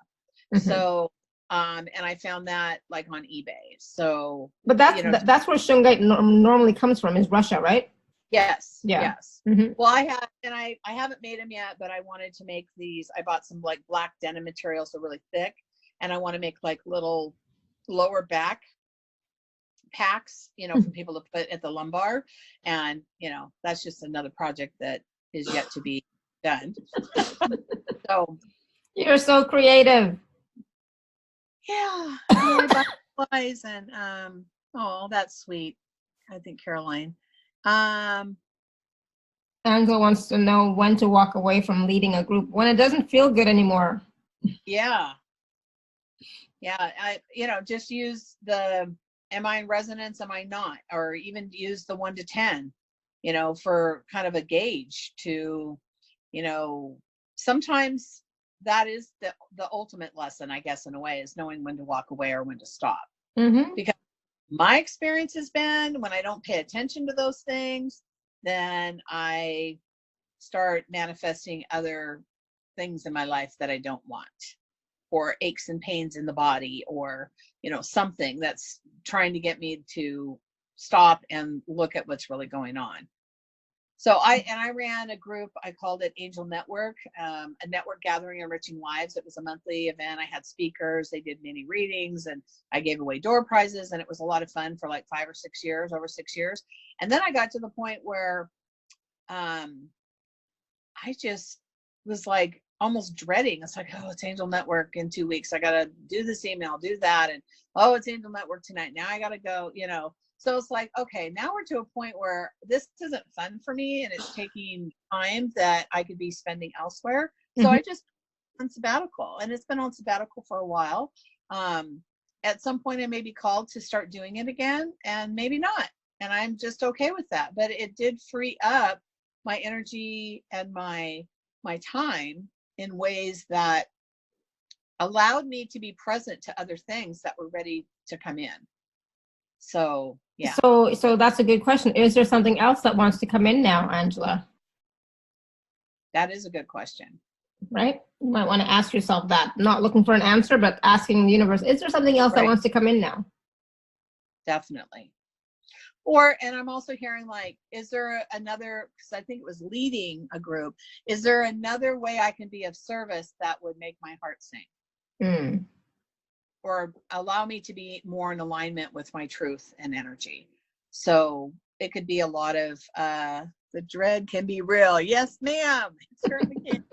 Mm-hmm. So and I found that like on eBay. So but that's, you know, that's where shungite normally comes from, is Russia, right? Yes. Yeah. Yes. Mm-hmm. Well, I haven't made them yet, but I wanted to make these. I bought some like black denim material, so really thick, and I want to make like little lower back packs, you know, for people to put at the lumbar. And, you know, that's just another project that is yet to be done. So you're so creative. Yeah. I bought supplies, and oh, that's sweet. I think Caroline. Angela wants to know when to walk away from leading a group when it doesn't feel good anymore. Yeah. I, you know, just use the, am I in resonance? Am I not? Or even use the 1 to 10, you know, for kind of a gauge to, you know, sometimes that is the ultimate lesson, I guess, in a way, is knowing when to walk away or when to stop. Mm-hmm. Because my experience has been, when I don't pay attention to those things, then I start manifesting other things in my life that I don't want, or aches and pains in the body, or, you know, something that's trying to get me to stop and look at what's really going on. So I ran a group, I called it Angel Network, a network gathering enriching lives. It was a monthly event. I had speakers, they did mini readings, and I gave away door prizes, and it was a lot of fun for like 5 or 6 years, over 6 years. And then I got to the point where I just was like almost dreading. It's like, oh, it's Angel Network in 2 weeks. I got to do this email, do that. And, oh, it's Angel Network tonight. Now I got to go, you know. So it's like, okay, now we're to a point where this isn't fun for me, and it's taking time that I could be spending elsewhere. So I just on sabbatical, and it's been on sabbatical for a while. At some point I may be called to start doing it again, and maybe not. And I'm just okay with that. But it did free up my energy and my time in ways that allowed me to be present to other things that were ready to come in. So, yeah. So that's a good question. Is there something else that wants to come in now, Angela? That is a good question. Right? You might want to ask yourself that. Not looking for an answer, but asking the universe, is there something else that wants to come in now? Definitely. Or, and I'm also hearing like, is there another, because I think it was leading a group, is there another way I can be of service that would make my heart sing? Mm. Or allow me to be more in alignment with my truth and energy. So it could be a lot of, the dread can be real. Yes, ma'am. It certainly can.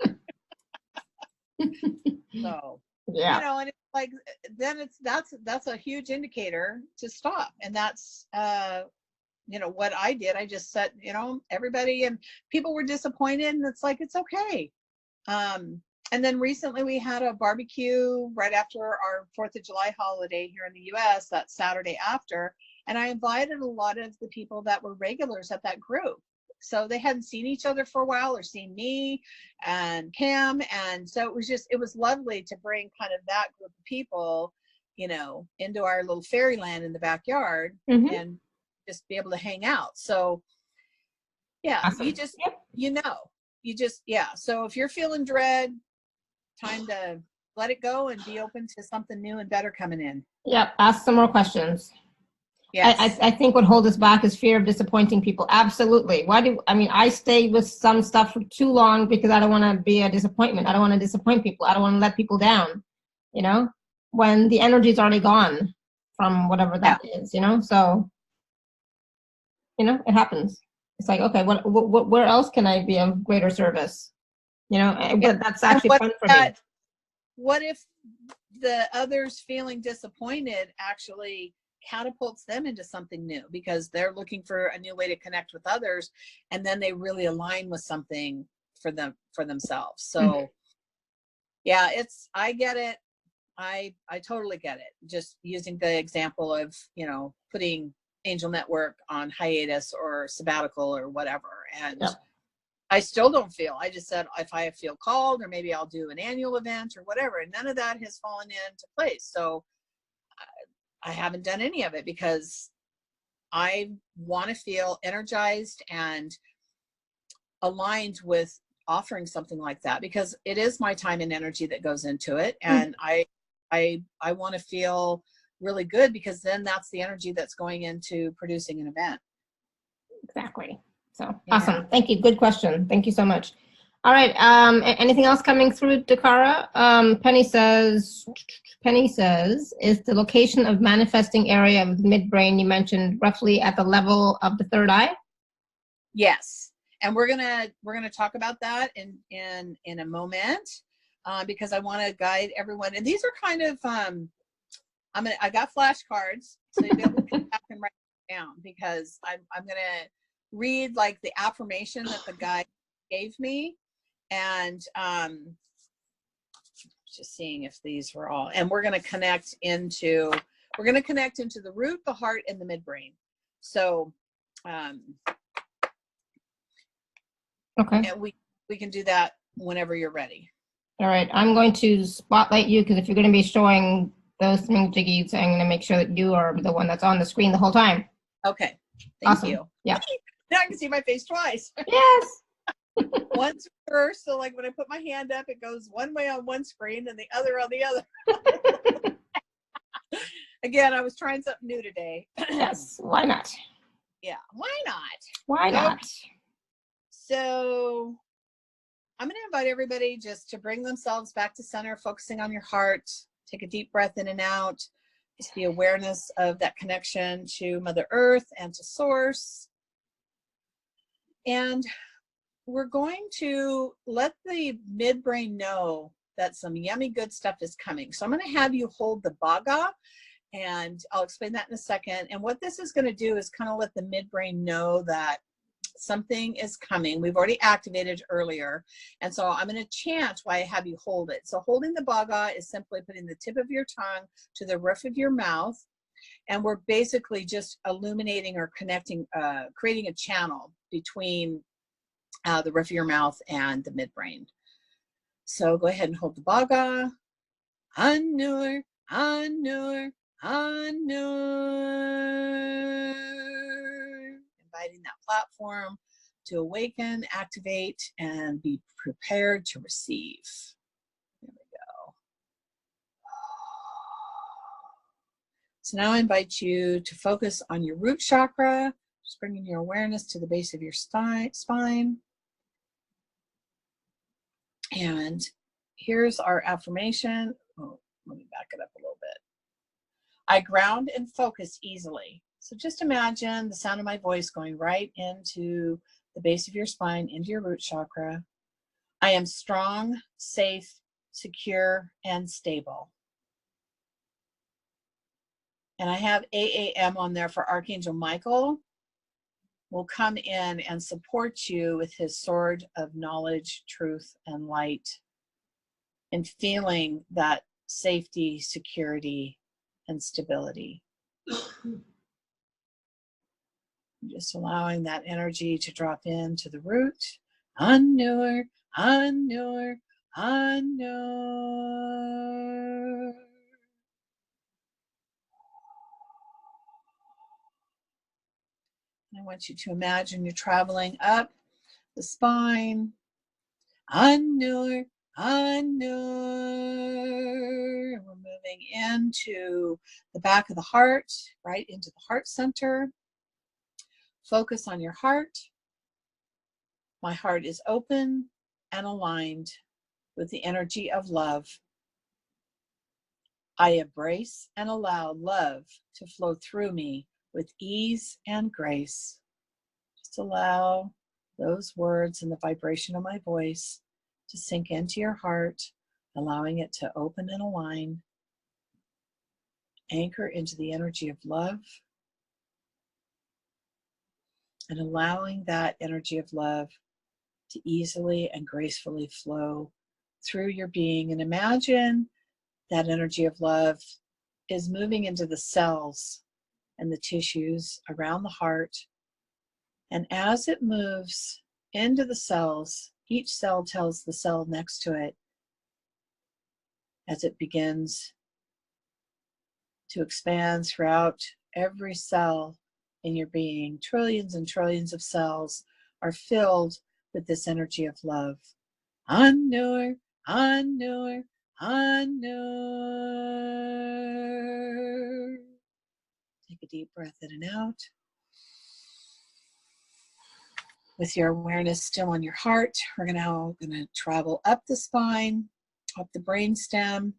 So, Yeah. you know, and it's like, then that's a huge indicator to stop. And that's, you know, what I did. I just said, you know, everybody, and people were disappointed, and it's like, it's okay. And then recently we had a barbecue right after our 4th of July holiday here in the US, that Saturday after. And I invited a lot of the people that were regulars at that group. So they hadn't seen each other for a while, or seen me and Cam. And so it was lovely to bring kind of that group of people, you know, into our little fairyland in the backyard, and just be able to hang out. So yeah, Awesome. you just, you know, you just, yeah. So if you're feeling dread, time to let it go and be open to something new and better coming in. Yep. Ask some more questions. Yes. I think what holds us back is fear of disappointing people. Absolutely. I stay with some stuff for too long because I don't want to be a disappointment. I don't want to disappoint people. I don't want to let people down, you know, when the energy is already gone from whatever that is, you know? So, you know, it happens. It's like, okay, where else can I be of greater service? You know, but that's actually fun for me. What if the others feeling disappointed actually catapults them into something new, because they're looking for a new way to connect with others, and then they really align with something for themselves. So yeah, I get it. I totally get it. Just using the example of, you know, putting Angel Network on hiatus or sabbatical or whatever. And I still don't feel, I just said, if I feel called, or maybe I'll do an annual event or whatever. And none of that has fallen into place. So I haven't done any of it because I want to feel energized and aligned with offering something like that, because it is my time and energy that goes into it. And I want to feel really good, because then that's the energy that's going into producing an event. Exactly. So awesome. Thank you. Good question. Thank you so much. All right. Anything else coming through, DaKara? Penny says, is the location of manifesting area of the midbrain you mentioned roughly at the level of the third eye? Yes. And we're gonna talk about that in a moment, because I want to guide everyone. And these are kind of I got flashcards, so you'll be able to come back and write it down, because I'm gonna read like the affirmation that the guy gave me, and just seeing if these were all. And we're gonna connect into the root, the heart, and the midbrain. So okay. and we can do that whenever you're ready. All right. I'm going to spotlight you, because if you're going to be showing those jiggies, I'm going to make sure that you are the one that's on the screen the whole time. Okay. Thank you. Yeah. Now I can see my face twice. Yes. Once first, so like when I put my hand up, it goes one way on one screen and the other on the other. Again, I was trying something new today. Yes. Why not? Yeah. Why not? Why not? Okay. So I'm going to invite everybody just to bring themselves back to center, focusing on your heart. Take a deep breath in and out. Just the awareness of that connection to Mother Earth and to Source. And we're going to let the midbrain know that some yummy good stuff is coming. So I'm going to have you hold the baga, and I'll explain that in a second. And what this is going to do is kind of let the midbrain know that something is coming. We've already activated earlier. And so I'm going to chant while I have you hold it. So holding the baga is simply putting the tip of your tongue to the roof of your mouth. And we're basically just illuminating or connecting, creating a channel between the roof of your mouth and the midbrain. So go ahead and hold the baga. Anur, Anur, Anur. Inviting that platform to awaken, activate, and be prepared to receive. There we go. So now I invite you to focus on your root chakra, just bringing your awareness to the base of your spine. And here's our affirmation. Oh, let me back it up a little bit. I ground and focus easily. So just imagine the sound of my voice going right into the base of your spine, into your root chakra. I am strong, safe, secure, and stable. And I have AAM on there for Archangel Michael. Will come in and support you with his sword of knowledge, truth, and light, and feeling that safety, security, and stability. Just allowing that energy to drop into the root. Anur, Anur, Anur. I want you to imagine you're traveling up the spine. Anur, Anur. We're moving into the back of the heart, right into the heart center. Focus on your heart. My heart is open and aligned with the energy of love. I embrace and allow love to flow through me with ease and grace. Just allow those words and the vibration of my voice to sink into your heart, allowing it to open and align. Anchor into the energy of love, and allowing that energy of love to easily and gracefully flow through your being. And imagine that energy of love is moving into the cells and the tissues around the heart. And as it moves into the cells, each cell tells the cell next to it, as it begins to expand throughout every cell in your being. Trillions and trillions of cells are filled with this energy of love. Anur, Anur, Anur. Take a deep breath in and out. With your awareness still on your heart, we're now going to travel up the spine, up the brainstem,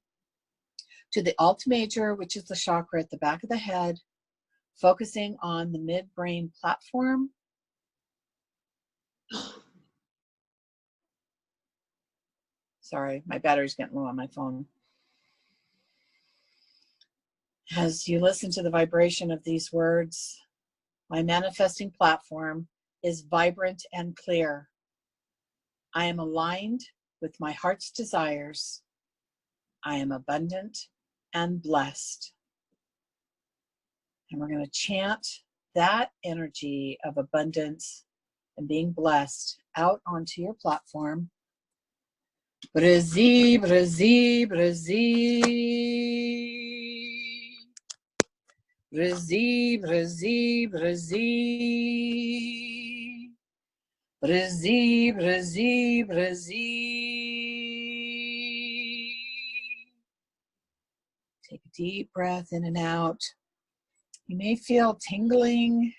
to the Alt Major, which is the chakra at the back of the head, focusing on the midbrain platform. Sorry, my battery's getting low on my phone. As you listen to the vibration of these words, my manifesting platform is vibrant and clear. I am aligned with my heart's desires. I am abundant and blessed. And we're going to chant that energy of abundance and being blessed out onto your platform. Brazi, Brazi, Brazi. Brazi, Brazi, Brazi. Brazi, Brazi, Brazi. Take a deep breath in and out. You may feel tingling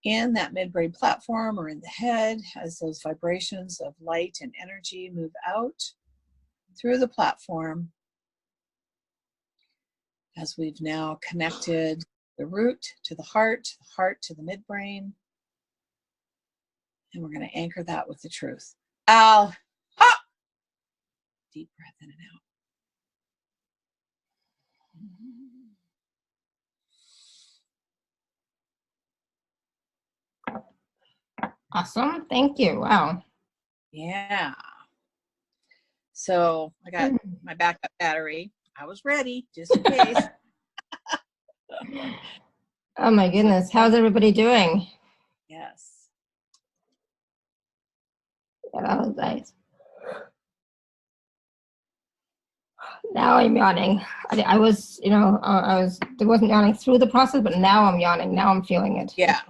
in that midbrain platform or in the head as those vibrations of light and energy move out through the platform. As we've now connected the root to the heart to the midbrain. And we're going to anchor that with the truth. Al, ha! Deep breath in and out. Awesome. Thank you. Wow. Yeah. So I got my backup battery. I was ready just in case. Oh my goodness. How's everybody doing? Yes. Yeah, that was nice. Now I'm yawning. I was, I wasn't yawning through the process, but now I'm yawning. Now I'm feeling it. Yeah.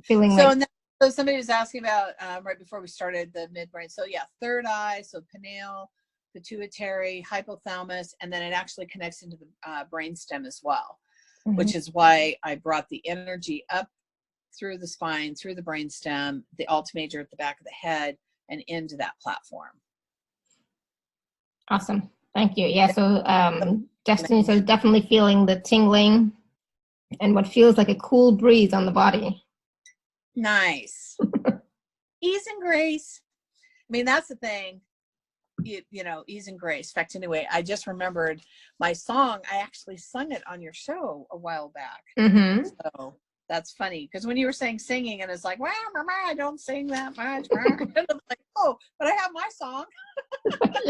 Feeling so like So somebody was asking about right before we started the midbrain. So yeah, third eye, so pineal, pituitary, hypothalamus, and then it actually connects into the brainstem as well, which is why I brought the energy up through the spine, through the brainstem, the altamajor at the back of the head, and into that platform. Awesome. Thank you. Yeah, so Destiny says definitely feeling the tingling and what feels like a cool breeze on the body. Nice. Ease and grace. I mean, that's the thing. You know, ease and grace. In fact, anyway, I just remembered my song. I actually sung it on your show a while back. So that's funny because when you were saying singing and it's like, wow, mama, I don't sing that much. And I'm like, oh, but I have my song.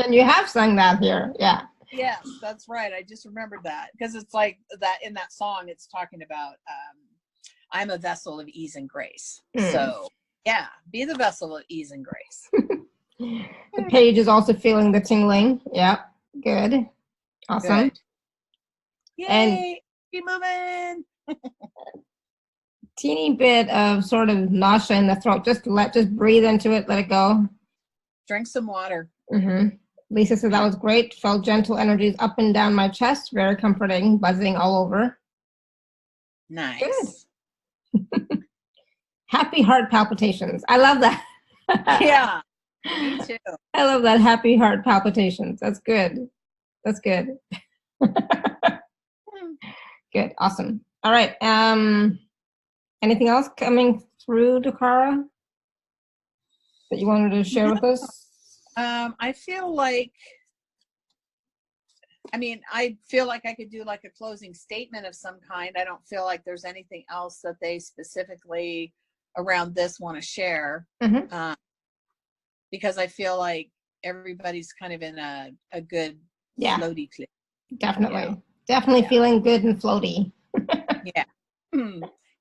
And you have sung that here. Yeah. Yes, that's right. I just remembered that because it's like that in that song, it's talking about I'm a vessel of ease and grace. So yeah, be the vessel of ease and grace. The page is also feeling the tingling. Yep. Good. Awesome. Good. Yay! And keep moving. Teeny bit of sort of nausea in the throat. Just breathe into it. Let it go. Drink some water. Lisa said that was great. Felt gentle energies up and down my chest. Very comforting. Buzzing all over. Nice. Good. Happy heart palpitations. I love that. Yeah. Me too. I love that. Happy heart palpitations. That's good. That's good. Good. Awesome. All right. Anything else coming through, DaKara, that you wanted to share with us? I feel like, I feel like I could do like a closing statement of some kind. I don't feel like there's anything else that they specifically around this want to share. Because I feel like everybody's kind of in a good floaty clip. Definitely. You know? Definitely feeling good and floaty. Yeah.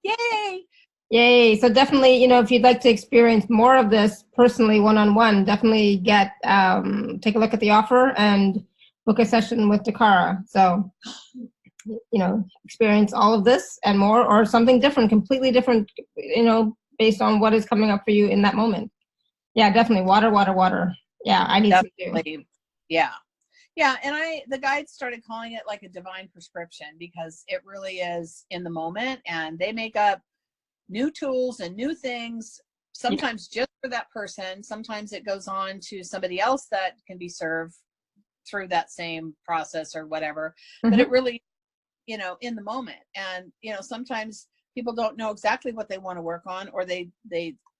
Yay. Yay. So definitely, if you'd like to experience more of this personally, one-on-one, definitely take a look at the offer and book a session with DaKara. So, experience all of this and more, or something different, completely different, based on what is coming up for you in that moment. Yeah, definitely. Water. Yeah, I need some too. Yeah. Yeah, and the guides started calling it like a divine prescription because it really is in the moment, and they make up new tools and new things, sometimes just for that person. Sometimes it goes on to somebody else that can be served through that same process or whatever. But it really, in the moment. And, sometimes people don't know exactly what they want to work on, or they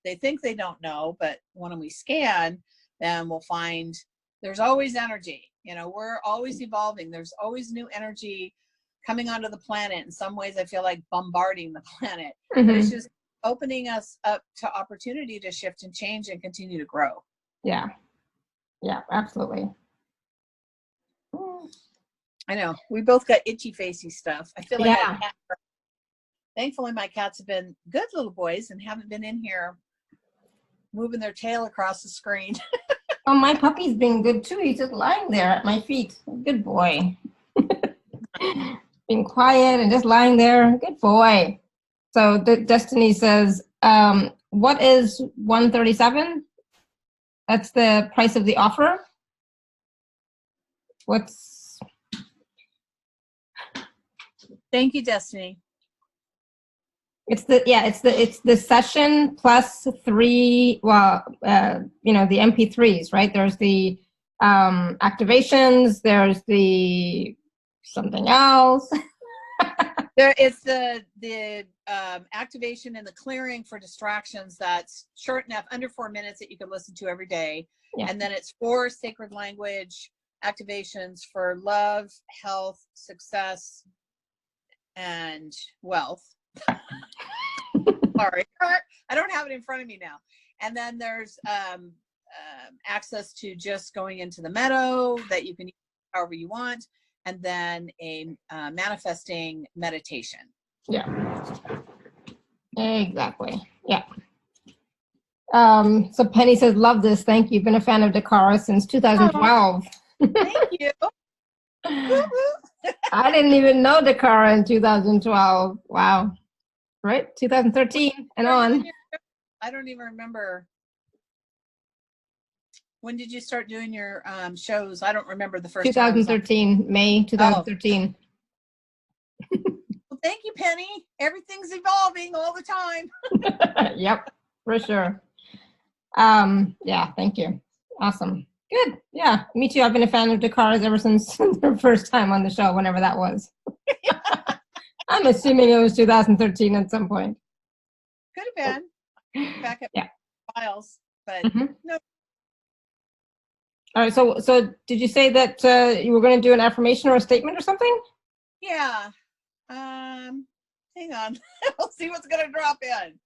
think they don't know, but when we scan, then we'll find there's always energy. We're always evolving. There's always new energy coming onto the planet. In some ways, I feel like bombarding the planet. But it's just opening us up to opportunity to shift and change and continue to grow. Yeah. Yeah, absolutely. I know. We both got itchy facey stuff. I feel like our cat, thankfully my cats have been good little boys and haven't been in here moving their tail across the screen. Oh, my puppy's been good too. He's just lying there at my feet. Good boy. Being quiet and just lying there. Good boy. So Destiny says, what is $137? That's the price of the offer. Thank you, Destiny. It's the session plus 3, the MP3s, right? There's the activations, there's the something else. There is the activation and the clearing for distractions that's short enough, under 4 minutes, that you can listen to every day. Yeah. And then it's 4 sacred language activations for love, health, success, and wealth. Sorry, I don't have it in front of me now. And then there's access to just going into the meadow that you can use however you want, and then a manifesting meditation. Yeah, exactly. Yeah. So Penny says, love this. Thank you. Been a fan of DaKara since 2012. Thank you. I didn't even know DaKara in 2012. Wow. Right? 2013 and on. I don't even remember. When did you start doing your shows? I don't remember the first time I was on. 2013, May 2013. Well, thank you, Penny. Everything's evolving all the time. Yep, for sure. Yeah, thank you. Awesome. Good. Yeah, me too. I've been a fan of DaKara's ever since her first time on the show, whenever that was. I'm assuming it was 2013 at some point. Could have been. Back at files, but no. All right. So did you say that you were going to do an affirmation or a statement or something? Yeah. Hang on. I'll see what's going to drop in.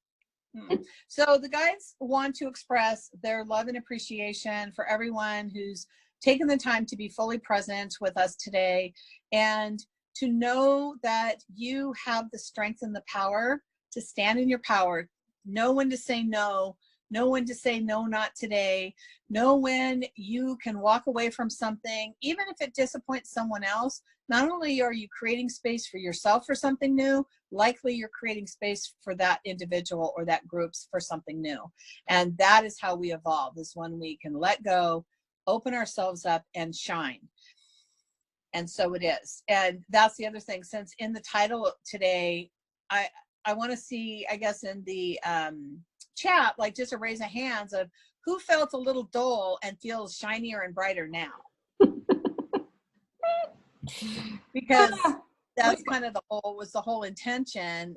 So the guides want to express their love and appreciation for everyone who's taken the time to be fully present with us today, and to know that you have the strength and the power to stand in your power. Know when to say no. Know when to say no, not today. Know when you can walk away from something, even if it disappoints someone else. Not only are you creating space for yourself for something new, likely you're creating space for that individual or that group's for something new. And that is how we evolve, is when we can let go, open ourselves up, and shine. And so it is. And that's the other thing, since in the title today, I want to see, I guess, in the chat, like just a raise of hands of who felt a little dull and feels shinier and brighter now. Because that's kind of the whole intention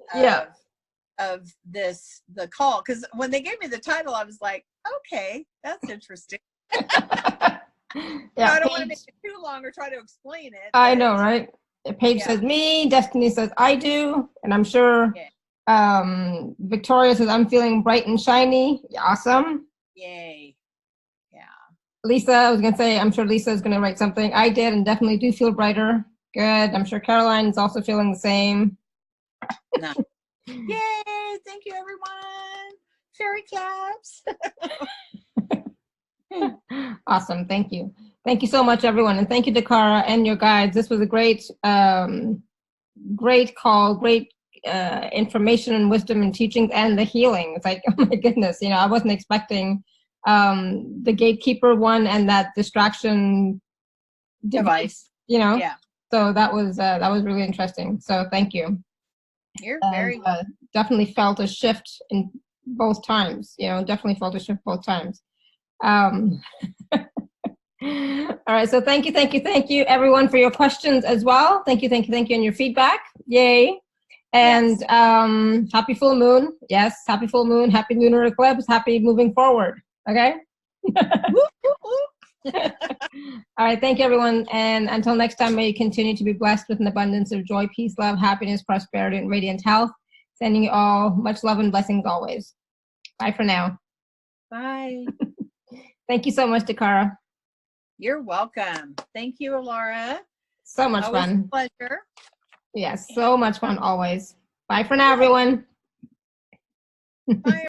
of this, the call. Because when they gave me the title, I was like, okay, that's interesting. I don't want to make it too long or try to explain it. I know, right? Paige says me, Destiny says I do, and I'm sure Victoria says I'm feeling bright and shiny. Awesome. Yay. Yeah. Lisa, I was going to say, I'm sure Lisa is going to write something. I did and definitely do feel brighter. Good. I'm sure Caroline is also feeling the same. No. Yay. Thank you, everyone. Fairy claps. Awesome. Thank you. Thank you so much, everyone. And thank you, DaKara, and your guides. This was a great, great call, great information and wisdom and teachings and the healing. It's like, oh my goodness, you know, I wasn't expecting the gatekeeper one and that distraction device, you know. Yeah. So that was really interesting. So thank you. You're very welcome. Definitely felt a shift in both times. You know, definitely felt a shift both times. All right. So thank you, everyone, for your questions as well. Thank you, and your feedback. Yay. And happy full moon. Yes, happy full moon. Happy lunar eclipse. Happy moving forward. Okay. All right. Thank you, everyone. And until next time, may you continue to be blessed with an abundance of joy, peace, love, happiness, prosperity, and radiant health. Sending you all much love and blessings always. Bye for now. Bye. Thank you so much, DaKara. You're welcome. Thank you, Alara. So much fun. A pleasure. Yes, so much fun always. Bye for now, everyone. Bye.